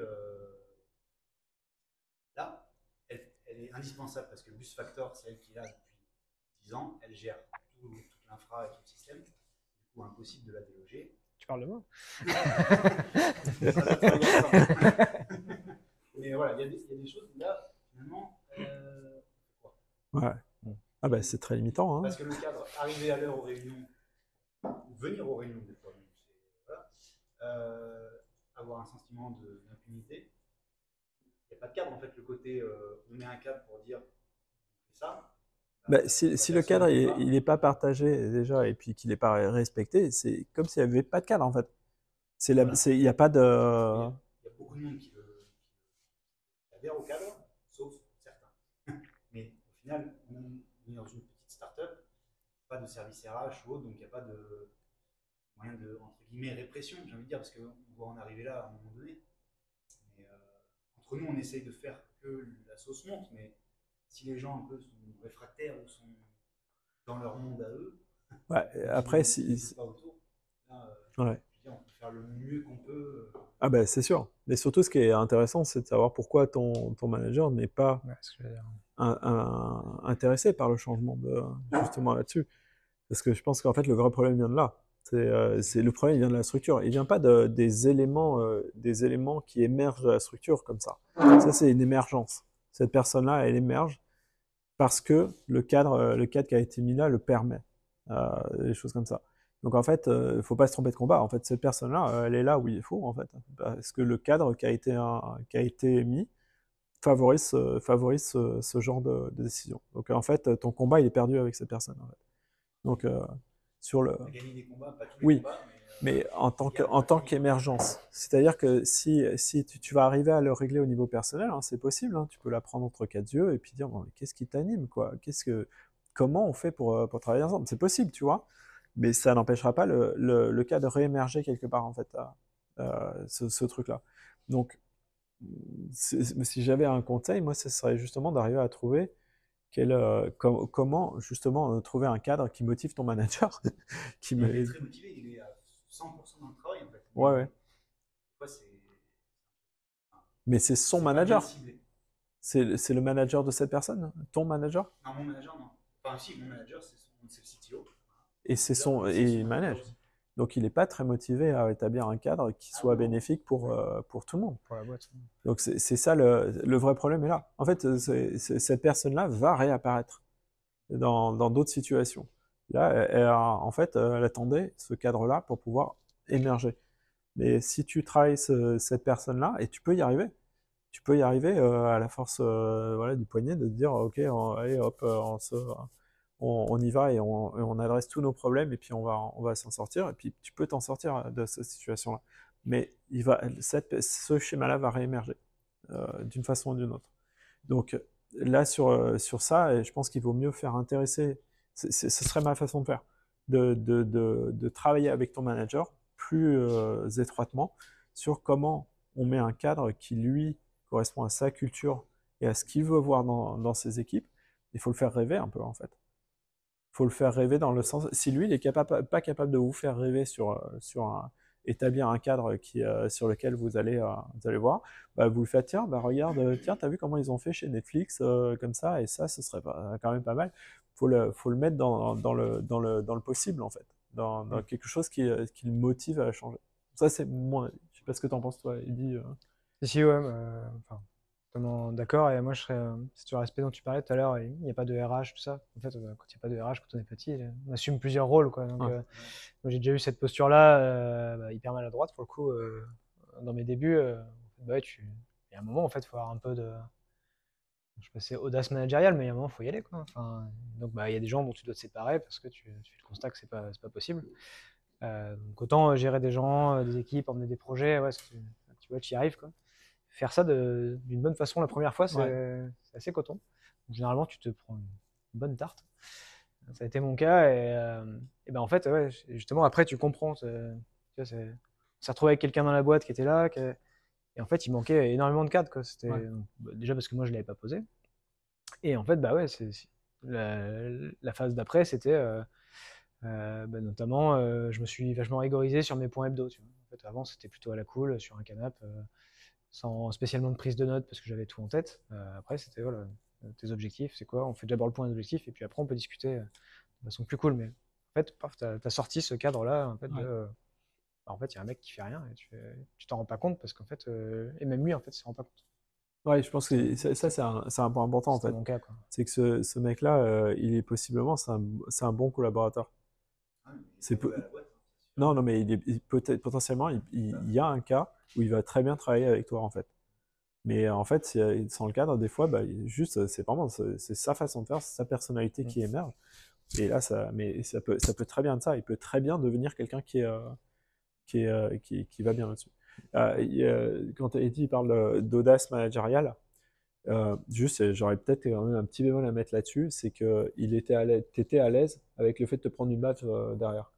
là, elle est indispensable parce que Bus Factor, c'est elle qui est là depuis 10 ans, elle gère toute l'infra et tout le système, du coup impossible de la déloger. Tu parles de moi? Mais voilà, il y a des choses là, finalement, ouais. Ah bah c'est très limitant. Hein. Parce que le cadre, arriver à l'heure aux réunions, ou venir aux réunions des fois, voilà, avoir un sentiment d'impunité. Il n'y a pas de cadre en fait, le côté on met un cadre pour dire on fait ça. Bah, si le cadre il n'est pas partagé déjà et puis qu'il n'est pas respecté, c'est comme s'il n'y avait pas de cadre en fait. Il n'y a pas de. Il y a beaucoup de monde qui adhère au cadre, sauf certains. Mais au final, on est dans une petite start-up, pas de service RH ou autre, donc il n'y a pas de moyen de, entre guillemets, répression, j'ai envie de dire, parce qu'on doit en arriver là à un moment donné. Mais entre nous, on essaye de faire que la sauce monte, mais si les gens un peu sont réfractaires ou sont dans leur monde à eux, ouais, après, pas autour, là, ouais. Je veux dire, on peut faire le mieux qu'on peut. Ah ben c'est sûr. Mais surtout, ce qui est intéressant, c'est de savoir pourquoi ton manager n'est pas intéressé par le changement justement là-dessus. Parce que je pense qu'en fait, le vrai problème vient de là. Le problème vient de la structure. Il vient pas des éléments qui émergent de la structure comme ça. Ça, c'est une émergence. Cette personne-là, elle émerge parce que le cadre qui a été mis là le permet. Des choses comme ça. Donc en fait, il ne faut pas se tromper de combat. En fait, cette personne-là, elle est là où il faut, en fait. Parce que le cadre qui a été mis favorise ce genre de décision. Donc en fait, ton combat, il est perdu avec cette personne. En fait. Donc sur le... On a gagné des combats, pas tous les oui, combats, mais en tant qu'émergence. C'est-à-dire que si tu vas arriver à le régler au niveau personnel, hein, c'est possible. Hein, tu peux la prendre entre quatre yeux et puis dire bon, qu'est-ce qui t'anime, quoi? Comment on fait pour travailler ensemble? C'est possible, tu vois. Mais ça n'empêchera pas le cas de réémerger quelque part, en fait, ce truc-là. Donc, si j'avais un conseil, moi, ce serait justement d'arriver à trouver comment, justement, trouver un cadre qui motive ton manager. Il est très motivé, il est à 100% dans le travail, en fait. Ouais. Mais c'est son manager. C'est le manager de cette personne? Ton manager? Non, mon manager, non. Enfin, si, mon manager, c'est le CTO. Et il manage. Donc il n'est pas très motivé à établir un cadre qui soit bénéfique pour tout le monde. Pour la boîte. Donc c'est ça le vrai problème est là. En fait, cette personne-là va réapparaître dans d'autres situations. Là, en fait, elle attendait ce cadre-là pour pouvoir émerger. Mais si tu travailles cette personne-là, et tu peux y arriver. Tu peux y arriver à la force du poignet de te dire ok, allez hop, on y va et on adresse tous nos problèmes et puis on va s'en sortir et puis tu peux t'en sortir de cette situation-là. Mais ce schéma-là va réémerger d'une façon ou d'une autre. Donc là sur ça, je pense qu'il vaut mieux faire intéresser ce serait ma façon de faire, de travailler avec ton manager plus étroitement sur comment on met un cadre qui, lui, correspond à sa culture et à ce qu'il veut voir dans ses équipes. Il faut le faire rêver un peu, en fait. Il faut le faire rêver dans le sens... Si lui, il n'est pas capable de vous faire rêver établir un cadre sur lequel vous allez voir, bah, vous le faites, tiens, bah, regarde, tiens, t'as vu comment ils ont fait chez Netflix, comme ça, et ça, ce serait quand même pas mal. Faut le mettre dans le possible, en fait, dans quelque chose qui le motive à changer. Ça, c'est moi. Je sais pas ce que t'en penses, toi, Eddy. Si, ouais, enfin, totalement d'accord. Et moi, c'est sur l'aspect dont tu parlais tout à l'heure, il n'y a pas de RH, tout ça. En fait, quand il n'y a pas de RH, quand on est petit, on assume plusieurs rôles, quoi. Donc, Ouais. moi, j'ai déjà eu cette posture-là, hyper maladroite, pour le coup, dans mes débuts. Bah, il y a un moment, en fait, il faut avoir un peu de. Je sais pas si c'est audace managériale, mais il y a un moment, il faut y aller, quoi. Enfin, donc, bah, il y a des gens dont tu dois te séparer parce que tu fais le constat que c'est pas possible. Donc, autant gérer des gens, des équipes, emmener des projets, ouais, tu vois, tu y arrives, quoi. Faire ça d'une bonne façon la première fois, c'est assez coton. Donc, généralement, tu te prends une bonne tarte. Ça a été mon cas. Et ben en fait, ouais, justement, après, tu comprends. Tu vois, on s'est retrouvé avec quelqu'un dans la boîte qui était là. Et en fait, il manquait énormément de cadres, quoi. Donc, déjà parce que moi, je ne l'avais pas posé. Et en fait, bah ouais, la phase d'après, c'était bah, notamment, je me suis vachement rigorisé sur mes points hebdo. Tu vois. En fait, avant, c'était plutôt à la cool, sur un canapé, sans spécialement de prise de notes parce que j'avais tout en tête. Après, c'était voilà, tes objectifs, c'est quoi? On fait d'abord le point d'objectif et puis après, on peut discuter de façon plus cool. Mais en fait, paf, t'as sorti ce cadre-là, en fait, en fait, il y a un mec qui fait rien et tu t'en rends pas compte parce qu'en fait, et même lui, en fait, il s'en rend pas compte. Ouais, je pense que ça, c'est un point important, en C'était fait. mon cas, quoi. C'est que ce mec-là, il est possiblement, c'est un bon collaborateur. Non, non, mais peut-être potentiellement, il y a un cas où il va très bien travailler avec toi, en fait. Mais en fait, sans le cadre, des fois, bah, juste, c'est vraiment, c'est sa façon de faire, c'est sa personnalité qui émerge. Et là, mais ça peut très bien être ça. Il peut très bien devenir quelqu'un qui va bien là-dessus. Quand Eddie parle d'audace managériale, juste, j'aurais peut-être quand même un petit bémol à mettre là-dessus, c'est que t'étais à l'aise avec le fait de te prendre une baffe derrière.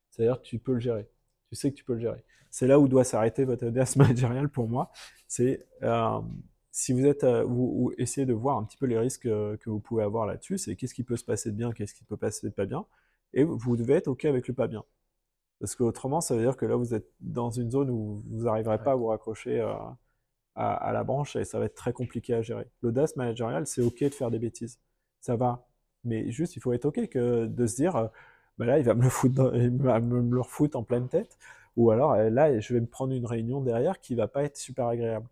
C'est-à-dire que tu peux le gérer. Tu sais que tu peux le gérer. C'est là où doit s'arrêter votre audace managériale pour moi. C'est si vous êtes, vous essayez de voir un petit peu les risques que vous pouvez avoir là-dessus, c'est qu'est-ce qui peut se passer de bien, qu'est-ce qui peut passer de pas bien, et vous devez être OK avec le pas bien. Parce qu'autrement, ça veut dire que là, vous êtes dans une zone où vous n'arriverez pas à vous raccrocher à la branche et ça va être très compliqué à gérer. L'audace managériale, c'est OK de faire des bêtises. Ça va. Mais juste, il faut être OK de se dire, bah là, il va me le refoutre en pleine tête. Ou alors, là, je vais me prendre une réunion derrière qui va pas être super agréable.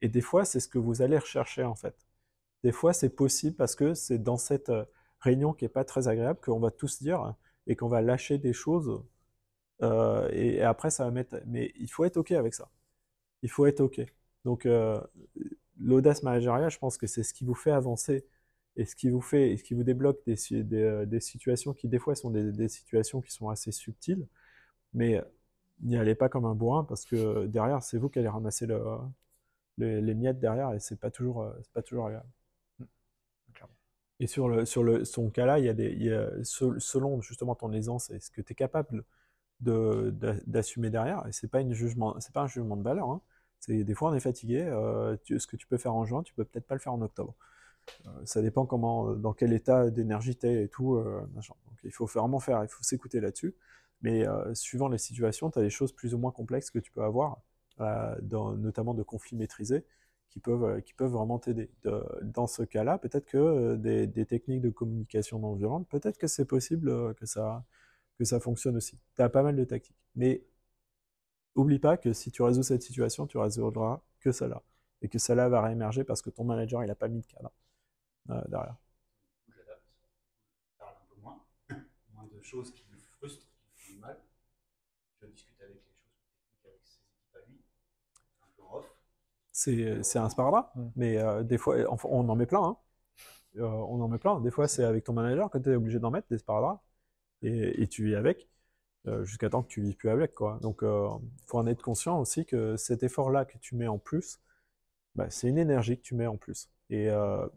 Et des fois, c'est ce que vous allez rechercher, en fait. Des fois, c'est possible parce que c'est dans cette réunion qui est pas très agréable qu'on va tous dire et qu'on va lâcher des choses. Et après, ça va mettre... Mais il faut être OK avec ça. Il faut être OK. Donc, l'audace managériale, je pense que c'est ce qui vous fait avancer et ce qui vous débloque des situations qui, des fois, sont des situations qui sont assez subtiles. Mais n'y allez pas comme un bourrin parce que derrière, c'est vous qui allez ramasser les miettes derrière et c'est pas toujours agréable. Et son cas-là, selon justement ton aisance et ce que tu es capable d'assumer derrière, et c'est pas un jugement de valeur, hein. Des fois on est fatigué, ce que tu peux faire en juin, tu peux peut-être pas le faire en octobre. Ça dépend dans quel état d'énergie tu es et tout. Machin. Donc il faut vraiment il faut s'écouter là-dessus. Mais suivant les situations, tu as des choses plus ou moins complexes que tu peux avoir, notamment de conflits maîtrisés, qui peuvent vraiment t'aider. Dans ce cas-là, peut-être que des techniques de communication non violente, peut-être que c'est possible que ça fonctionne aussi. Tu as pas mal de tactiques. Mais oublie pas que si tu résous cette situation, tu résoudras que celle-là. Et que celle-là va réémerger parce que ton manager, il n'a pas mis de cadre derrière. J'adapte. Je parle un peu moins. Moins de choses qui me frustrent, qui me font du mal. Je discute avec les choses techniques avec ses équipes à lui. Un peu off. C'est un sparadrap, mais des fois, on en met plein. Hein. On en met plein. Des fois, c'est avec ton manager que tu es obligé d'en mettre des sparadraps. Et tu vis avec. Jusqu'à temps que tu ne vis plus avec, quoi. Donc, faut en être conscient aussi que cet effort-là que tu mets en plus, bah, c'est une énergie que tu mets en plus. Et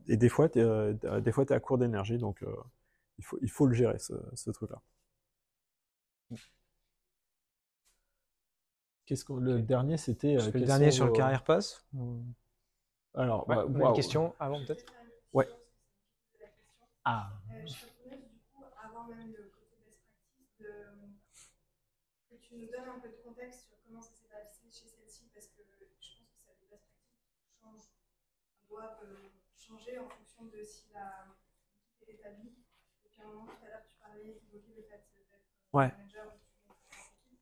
des fois, tu es à court d'énergie, donc il faut le gérer, ce truc-là. Le dernier, c'était. Parce que le quels dernier sont sur le vos- Career Pass. Alors, Ouais, bah, on a une waouh. question avant peut-être. Ouais. Ah, Je serais preneuse du coup, avant même le côté best practice, que tu nous donnes un peu de contexte sur comment ça s'est passé chez celle-ci, parce que je pense que ça, les best practices doivent changer en fonction de si l'équipe est établie. Depuis un moment, tout à l'heure, tu parlais, tu évoquais le fait d'être Ouais. manager ou tu montes en équipe.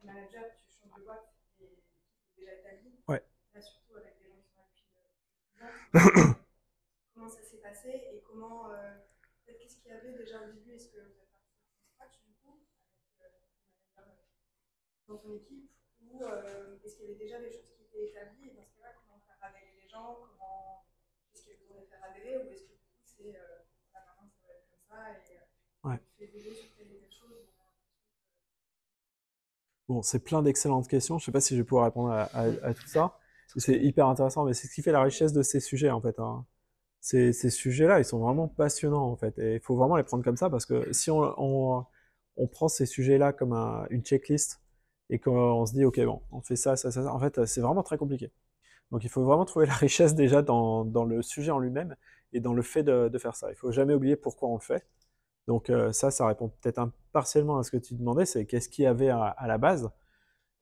Manager, tu changes de boîte et l'équipe est déjà établie. Ouais. Là, surtout avec des gens qui sont là depuis 10 ans. Comment ça s'est passé et comment, peut-être qu'est-ce qu'il y avait déjà au début? Est-ce que vous êtes parti from scratch du coup, avec le manager dans ton équipe, ou est-ce qu'il y avait déjà des choses qui étaient établies et dans ce cas-là, comment faire adhérer les gens, est-ce que vous allez faire adhérer, ou est-ce que du coup c'est maintenant ça va être comme ça et Ouais. on fait évoluer sur telle et telle chose? Bon, c'est plein d'excellentes questions. Je ne sais pas si je vais pouvoir répondre à tout ça. C'est hyper intéressant, mais c'est ce qui fait la richesse de ces sujets, en fait. Hein. Ces sujets-là, ils sont vraiment passionnants, en fait. Et il faut vraiment les prendre comme ça, parce que si on prend ces sujets-là comme une checklist, et qu'on se dit, OK, bon, on fait ça, ça, ça, en fait, c'est vraiment très compliqué. Donc, il faut vraiment trouver la richesse déjà dans le sujet en lui-même, et dans le fait de faire ça. Il ne faut jamais oublier pourquoi on le fait. Donc ça répond peut-être partiellement à ce que tu demandais, c'est qu'est-ce qu'il y avait à la base.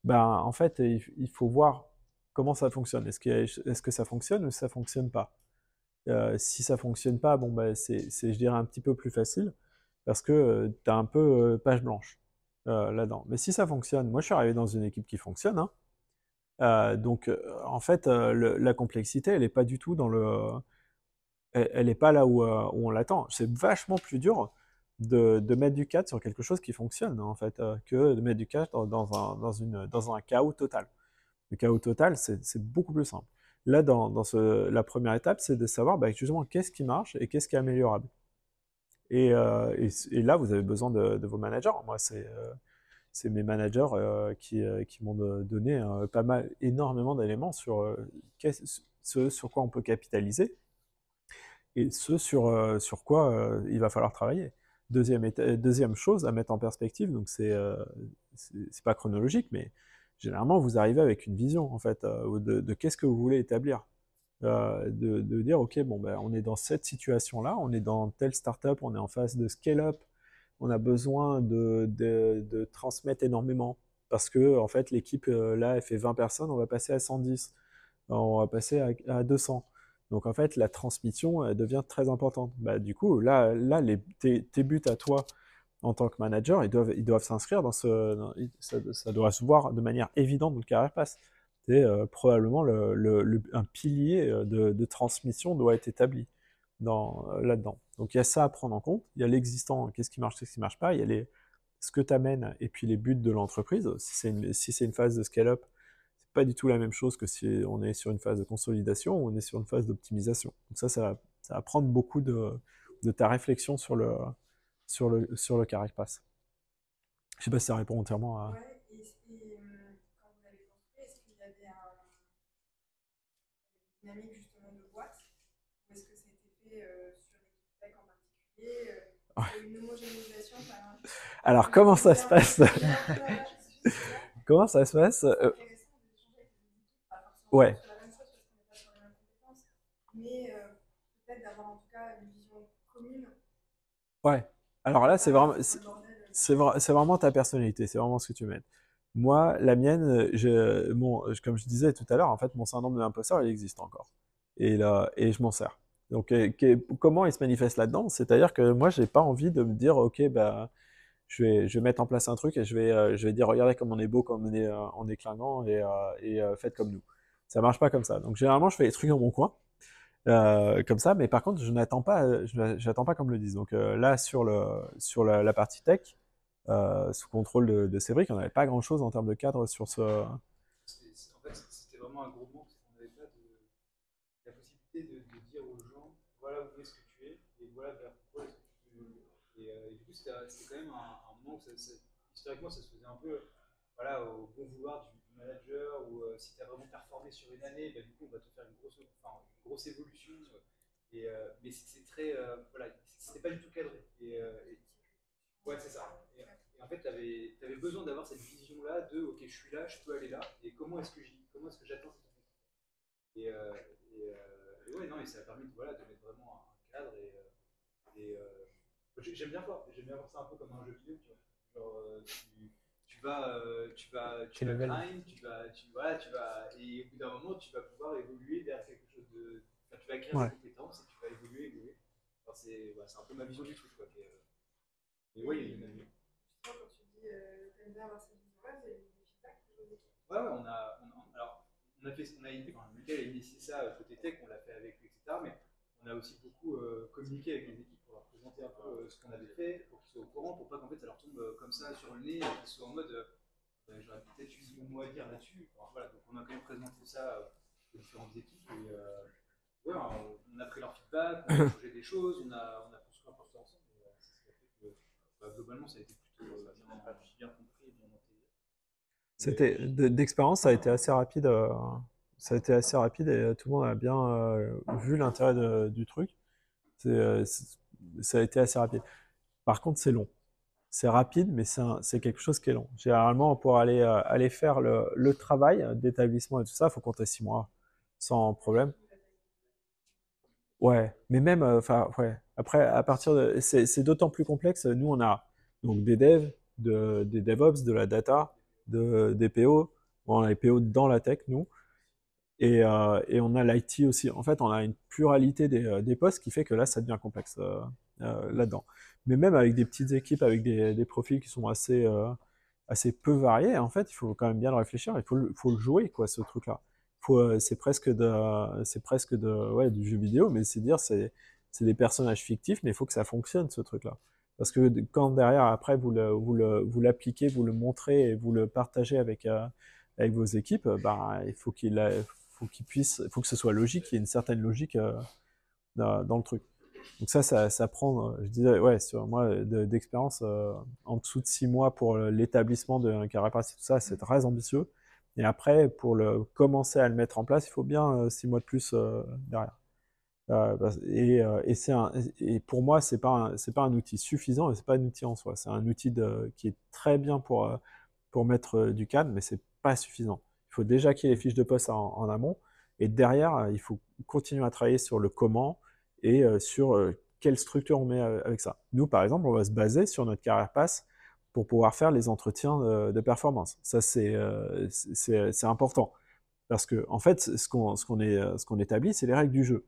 Ben, en fait, il faut voir comment ça fonctionne. Est-ce que ça fonctionne ou ça fonctionne pas? Si ça fonctionne pas, bon, ben, je dirais, un petit peu plus facile, parce que tu as un peu page blanche là-dedans. Mais si ça fonctionne, moi je suis arrivé dans une équipe qui fonctionne, hein. Donc en fait, la complexité, elle n'est pas du tout elle est pas là où on l'attend. C'est vachement plus dur de mettre du cadre sur quelque chose qui fonctionne, en fait, que de mettre du cadre dans un chaos total. Le chaos total, c'est beaucoup plus simple. Là, la première étape, c'est de savoir bah, justement qu'est-ce qui marche et qu'est-ce qui est améliorable. Et là, vous avez besoin de vos managers. Moi, c'est mes managers qui m'ont donné énormément d'éléments sur ce sur quoi on peut capitaliser et ce sur quoi il va falloir travailler. Deuxième chose à mettre en perspective, donc c'est pas chronologique, mais généralement vous arrivez avec une vision en fait de qu'est-ce que vous voulez établir. De dire ok bon ben on est dans cette situation là, on est dans telle startup, on est en phase de scale-up, on a besoin de transmettre énormément parce que en fait l'équipe là elle fait 20 personnes, on va passer à 110, on va passer à 200. Donc en fait, la transmission elle devient très importante. Bah, du coup, là tes buts à toi en tant que manager, ils doivent s'inscrire ça doit se voir de manière évidente dans le Career Pass. C'est probablement un pilier de transmission doit être établi là-dedans. Donc il y a ça à prendre en compte. Il y a l'existant, qu'est-ce qui marche pas. Il y a ce que tu amènes et puis les buts de l'entreprise. Si c'est une phase de scale-up, pas du tout la même chose que si on est sur une phase de consolidation ou on est sur une phase d'optimisation. Donc ça va prendre beaucoup de ta réflexion sur le Career Pass. Je sais pas si ça répond entièrement à... Ouais, et quand vous avez construit, est-ce qu'il y avait une dynamique justement de boîte, ou est-ce que c'était fait sur l'équipe tech en particulier, une homogénéisation Alors comment ça se passe? Comment ça se passe? Ouais. Mais peut-être d'avoir en tout cas une vision commune. Ouais. Alors là, c'est vraiment ta personnalité, c'est vraiment ce que tu mets. Moi, la mienne, comme je disais tout à l'heure, en fait, mon syndrome de l'imposteur, il existe encore. Et je m'en sers. Donc, comment il se manifeste là-dedans? C'est-à-dire que moi, j'ai pas envie de me dire, ok, bah, je vais mettre en place un truc et je vais dire, regardez comme on est beau, comme on est clinquant et faites comme nous. Ça marche pas comme ça. Donc, généralement, je fais les trucs dans mon coin. Comme ça, mais par contre, j'attends pas qu'on me le dise. Donc là, sur la partie tech, sous contrôle de Cédric, on n'avait pas grand-chose en termes de cadre sur ce. En fait, c'était vraiment un gros manque, on n'avait pas la possibilité de dire aux gens, voilà où est-ce que tu es, et voilà vers quoi est-ce que tu veux. Et du coup, c'était quand même un manque. Historiquement, ça se faisait un peu voilà, au bon vouloir du manager, ou si tu as vraiment performé sur une année, bah, du coup, on va te faire une grosse évolution. Mais c'est très, voilà, c'était pas du tout cadré. Ouais, c'est ça. Et en fait, tu avais besoin d'avoir cette vision-là de, ok, je suis là, je peux aller là, et comment est-ce que j'atteins cette objectif. Et, euh, et ouais, non, et ça a permis voilà, de mettre vraiment un cadre. J'aime bien voir ça un peu comme un jeu vidéo, tu vois. Genre, tu vas level. grind, voilà, et au bout d'un moment, tu vas pouvoir évoluer vers quelque chose de. Enfin, tu vas acquérir Ouais. des compétences et tu vas évoluer. Enfin, c'est un peu ma vision du truc, quoi. Et ouais, il y en a mieux. Justement, quand tu dis t'aimes bien avoir cette vision-là, vous avez eu des feedbacks de vos équipes? Ouais, ouais, alors, Miguel a initié ça côté tech, on l'a fait avec lui, etc. Mais on a aussi beaucoup communiqué avec les équipes pour leur présenter un peu ce qu'on avait fait, pour qu'ils soient au courant, pour pas qu'en fait ça leur tombe comme ça sur le nez, et qu'ils soient en mode j'aurais peut-être eu mon mot à dire là-dessus. Enfin, voilà, donc on a quand même présenté ça aux différentes équipes. Ouais, on a pris leur feedback, on a changé des choses, on a construit un peu ça ensemble. C'est ce qui a fait que globalement ça a été plutôt bien compris, bien intégré. D'expérience, ça a été assez rapide. Ça a été assez rapide et tout le monde a bien vu l'intérêt du truc. Ça a été assez rapide. Par contre, c'est long. C'est rapide, mais c'est quelque chose qui est long. Généralement, pour aller faire le travail d'établissement et tout ça, il faut compter 6 mois sans problème. Ouais, mais même, enfin, ouais. Après, à partir de, c'est d'autant plus complexe. Nous, on a donc des devs, des DevOps, de la data, des PO. Bon, on a les PO dans la tech, nous, et on a l'IT aussi. En fait, on a une pluralité des postes qui fait que là, ça devient complexe là-dedans. Mais même avec des petites équipes, avec des profils qui sont assez peu variés, en fait, il faut quand même bien le réfléchir. Faut le jouer, quoi, ce truc-là. C'est presque ouais, du jeu vidéo, mais c'est dire, c'est des personnages fictifs, mais il faut que ça fonctionne, ce truc-là. Parce que quand derrière, après, vous l'appliquez, vous le montrez et vous le partagez avec vos équipes, bah, il faut faut que ce soit logique, qu'il y ait une certaine logique dans le truc. Donc ça prend, je disais, ouais, sur moi, d'expérience, en dessous de 6 mois pour l'établissement d'un carapace et tout ça, c'est très ambitieux. Et après, pour commencer à le mettre en place, il faut bien 6 mois de plus derrière. Et pour moi, c'est pas un outil suffisant, et c'est pas un outil en soi. C'est un outil qui est très bien pour mettre du cadre, mais c'est pas suffisant. Il faut déjà qu'il y ait les fiches de poste en amont, et derrière, il faut continuer à travailler sur le comment et sur quelle structure on met avec ça. Nous, par exemple, on va se baser sur notre carrière pass pour pouvoir faire les entretiens de performance. Ça, c'est important. Parce que, en fait, ce qu'on établit, c'est les règles du jeu.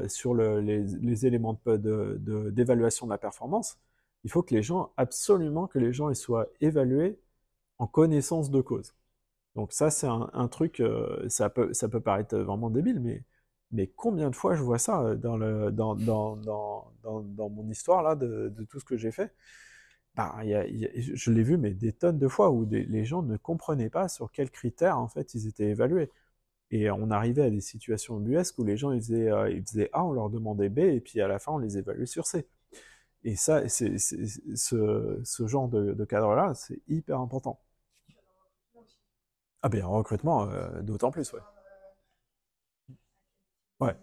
Sur les éléments d'évaluation de la performance, il faut que absolument que les gens ils soient évalués en connaissance de cause. Donc ça, c'est un truc, ça peut paraître vraiment débile, mais combien de fois je vois ça dans mon histoire là, de tout ce que j'ai fait. Bah, je l'ai vu, mais des tonnes de fois où les gens ne comprenaient pas sur quels critères en fait ils étaient évalués. Et on arrivait à des situations ubuesques où les gens ils faisaient A, on leur demandait B, et puis à la fin on les évaluait sur C. Et ça, ce genre de cadre-là, c'est hyper important. Ah ben en recrutement, d'autant plus, ouais. Ouais.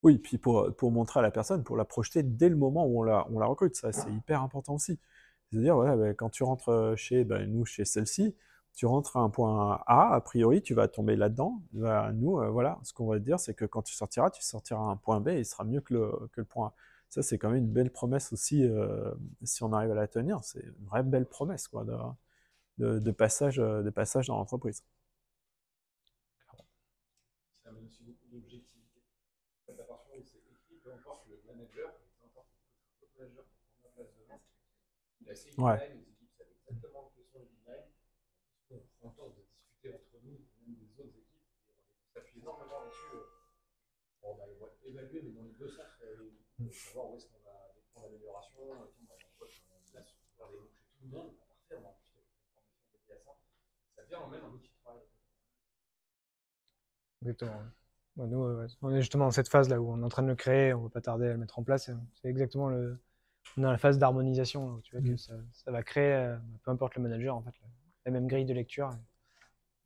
Oui, puis pour montrer à la personne, pour la projeter dès le moment où on la recrute, ça c'est hyper important aussi. C'est-à-dire, voilà, ben, quand tu rentres nous, chez celle-ci, tu rentres à un point A priori, tu vas tomber là-dedans. Ben, nous, voilà, ce qu'on va te dire, c'est que quand tu sortiras à un point B et il sera mieux que le point A. Ça, c'est quand même une belle promesse aussi, si on arrive à la tenir. C'est une vraie belle promesse, quoi, de passage dans l'entreprise. Ça amène aussi beaucoup d'objectivité. Faites attention, c'est écrit, peu importe le manager, peu importe le manager qui prend la place devant. Il a ses guidelines, les équipes savent exactement quels sont les guidelines. On prend le temps de discuter entre nous, même des autres équipes, et on s'appuie énormément là-dessus. On va évaluer, mais dans les deux sens, pour savoir où est-ce qu'on va prendre l'amélioration. On laisse faire des mots chez tout le monde, pas parfait, mais en plus, il y a une formation dédiée à ça. Ça devient même un outil de travail. Exactement. Bon, nous, on est justement dans cette phase là où on est en train de le créer, on va pas tarder à le mettre en place. C'est exactement on est dans la phase d'harmonisation. Tu vois que ça va créer, peu importe le manager, en fait, la même grille de lecture.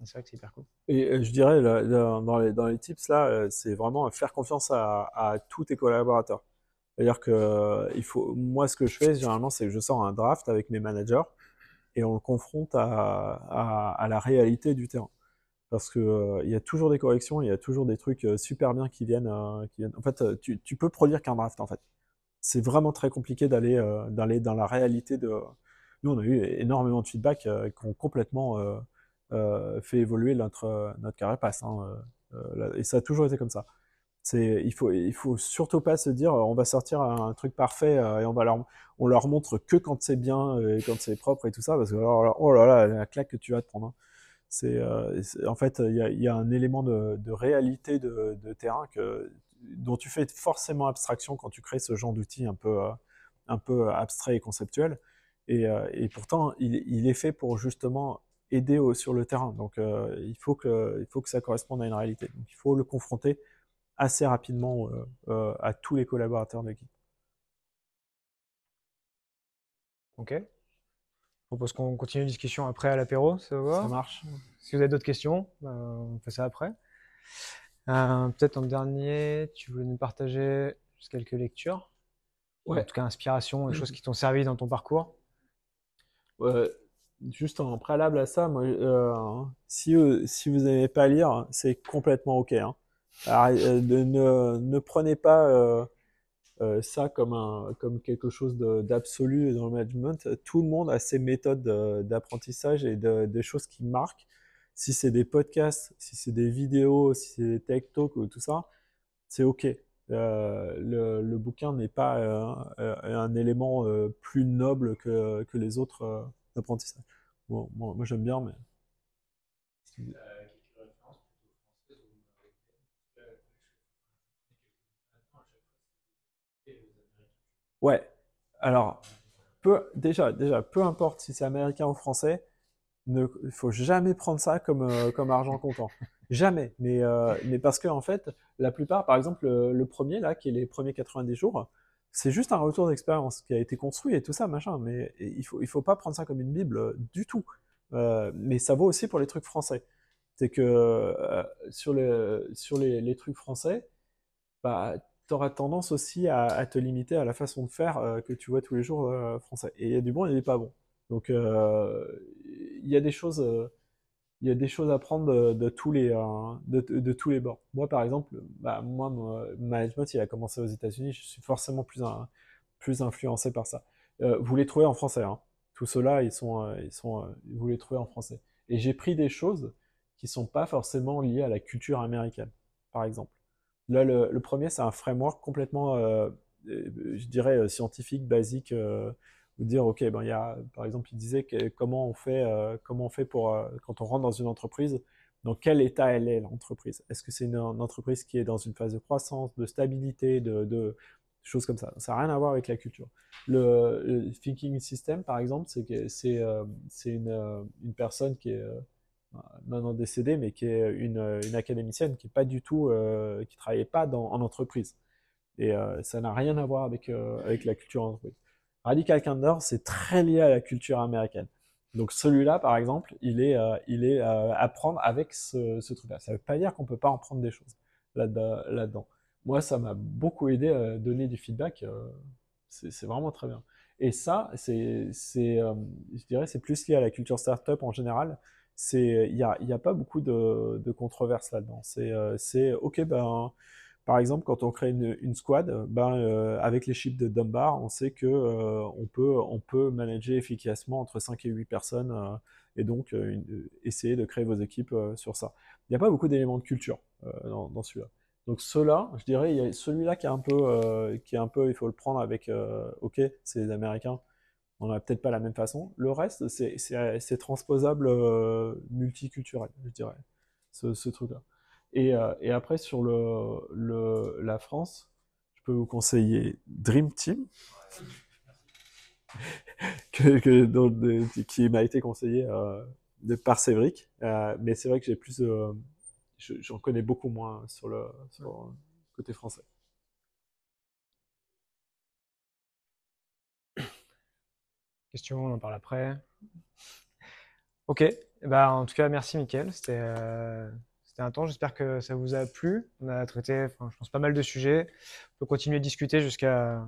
C'est vrai que c'est hyper cool. Et je dirais, dans les tips, là, c'est vraiment faire confiance à tous tes collaborateurs. C'est-à-dire que moi, ce que je fais, généralement, c'est que je sors un draft avec mes managers et on le confronte à la réalité du terrain. Parce que il y a toujours des corrections, il y a toujours des trucs super bien qui viennent. En fait, tu peux produire qu'un draft, en fait. C'est vraiment très compliqué d'aller dans la réalité de. Nous, on a eu énormément de feedback qui ont complètement fait évoluer notre carrière passe. Hein, et ça a toujours été comme ça. Il faut surtout pas se dire on va sortir un truc parfait et on leur montre que quand c'est bien et quand c'est propre et tout ça parce que alors, oh là là la claque que tu vas te prendre. Hein. En fait il y a un élément de réalité de terrain dont tu fais forcément abstraction quand tu crées ce genre d'outil un peu abstrait et conceptuel et pourtant il est fait pour justement aider sur le terrain donc il faut que ça corresponde à une réalité donc il faut le confronter assez rapidement à tous les collaborateurs de l'équipe. Ok. Je propose qu'on continue la discussion après à l'apéro, ça va? Ça marche. Si vous avez d'autres questions, on fait ça après. Peut-être en dernier, tu voulais nous partager juste quelques lectures, Ouais. en tout cas inspiration, des choses qui t'ont servi dans ton parcours. Juste en préalable à ça, moi, si vous n'aimez pas lire, c'est complètement ok. Hein. Alors, ne prenez pas ça comme quelque chose d'absolu dans le management. Tout le monde a ses méthodes d'apprentissage et des choses qui marquent. Si c'est des podcasts, si c'est des vidéos, si c'est des tech talks ou tout ça, c'est ok. Le bouquin n'est pas un élément plus noble que les autres apprentissages. Bon, moi j'aime bien, mais. Quelques références plutôt françaises ou américaines. Ouais. Alors, déjà, peu importe si c'est américain ou français, il faut jamais prendre ça comme argent comptant. Jamais. Mais parce que en fait, la plupart, par exemple, le premier là, qui est les premiers 90 jours, c'est juste un retour d'expérience qui a été construit et tout ça, machin. Mais il faut pas prendre ça comme une bible du tout. Mais ça vaut aussi pour les trucs français. C'est que sur les trucs français, bah, tu auras tendance aussi à te limiter à la façon de faire que tu vois tous les jours français. Et il y a du bon et il y a pas bon. Donc il y a des choses, il y a des choses à prendre de tous de tous les bords. Moi, par exemple, bah, mon management, il a commencé aux États-Unis. Je suis forcément plus influencé par ça. Vous les trouvez en français. Hein. Tous ceux-là, vous les trouvez en français. Et j'ai pris des choses qui sont pas forcément liées à la culture américaine, par exemple. Là, le premier, c'est un framework complètement, je dirais, scientifique, basique. Vous dire, ok, ben, par exemple, il disait comment on fait pour, quand on rentre dans une entreprise, dans quel état elle est, l'entreprise. Est-ce que c'est une entreprise qui est dans une phase de croissance, de stabilité, de choses comme ça. Ça n'a rien à voir avec la culture. Le thinking system, par exemple, c'est une personne qui est maintenant décédée, mais qui est une académicienne qui est pas du tout, qui travaillait pas en entreprise. Et ça n'a rien à voir avec la culture entreprise. Radical Candor, c'est très lié à la culture américaine. Donc celui-là, par exemple, il est à prendre avec ce truc-là. Ça ne veut pas dire qu'on peut pas en prendre des choses là-dedans. Moi, ça m'a beaucoup aidé à donner du feedback. C'est vraiment très bien. Et ça, je dirais, c'est plus lié à la culture startup en général. Il y a pas beaucoup de controverses là-dedans. C'est ok, ben, par exemple, quand on crée une squad, ben, avec les chiffres de Dunbar, on sait que on peut manager efficacement entre 5 et 8 personnes et donc essayer de créer vos équipes sur ça. Il n'y a pas beaucoup d'éléments de culture dans celui-là. Donc ceux-là, je dirais, il y a celui-là qui est un peu, il faut le prendre avec, ok, c'est les Américains, on n'a peut-être pas la même façon. Le reste, c'est transposable multiculturel, je dirais, ce truc-là. Et après, sur la France, je peux vous conseiller Dream Team, qui m'a été conseillé par Cédric. Mais c'est vrai que j'en connais beaucoup moins sur le côté français. Question, on en parle après. Ok. Bah, en tout cas, merci Mickaël. C'était un temps. J'espère que ça vous a plu. On a traité, enfin, je pense, pas mal de sujets. On peut continuer de discuter jusqu'à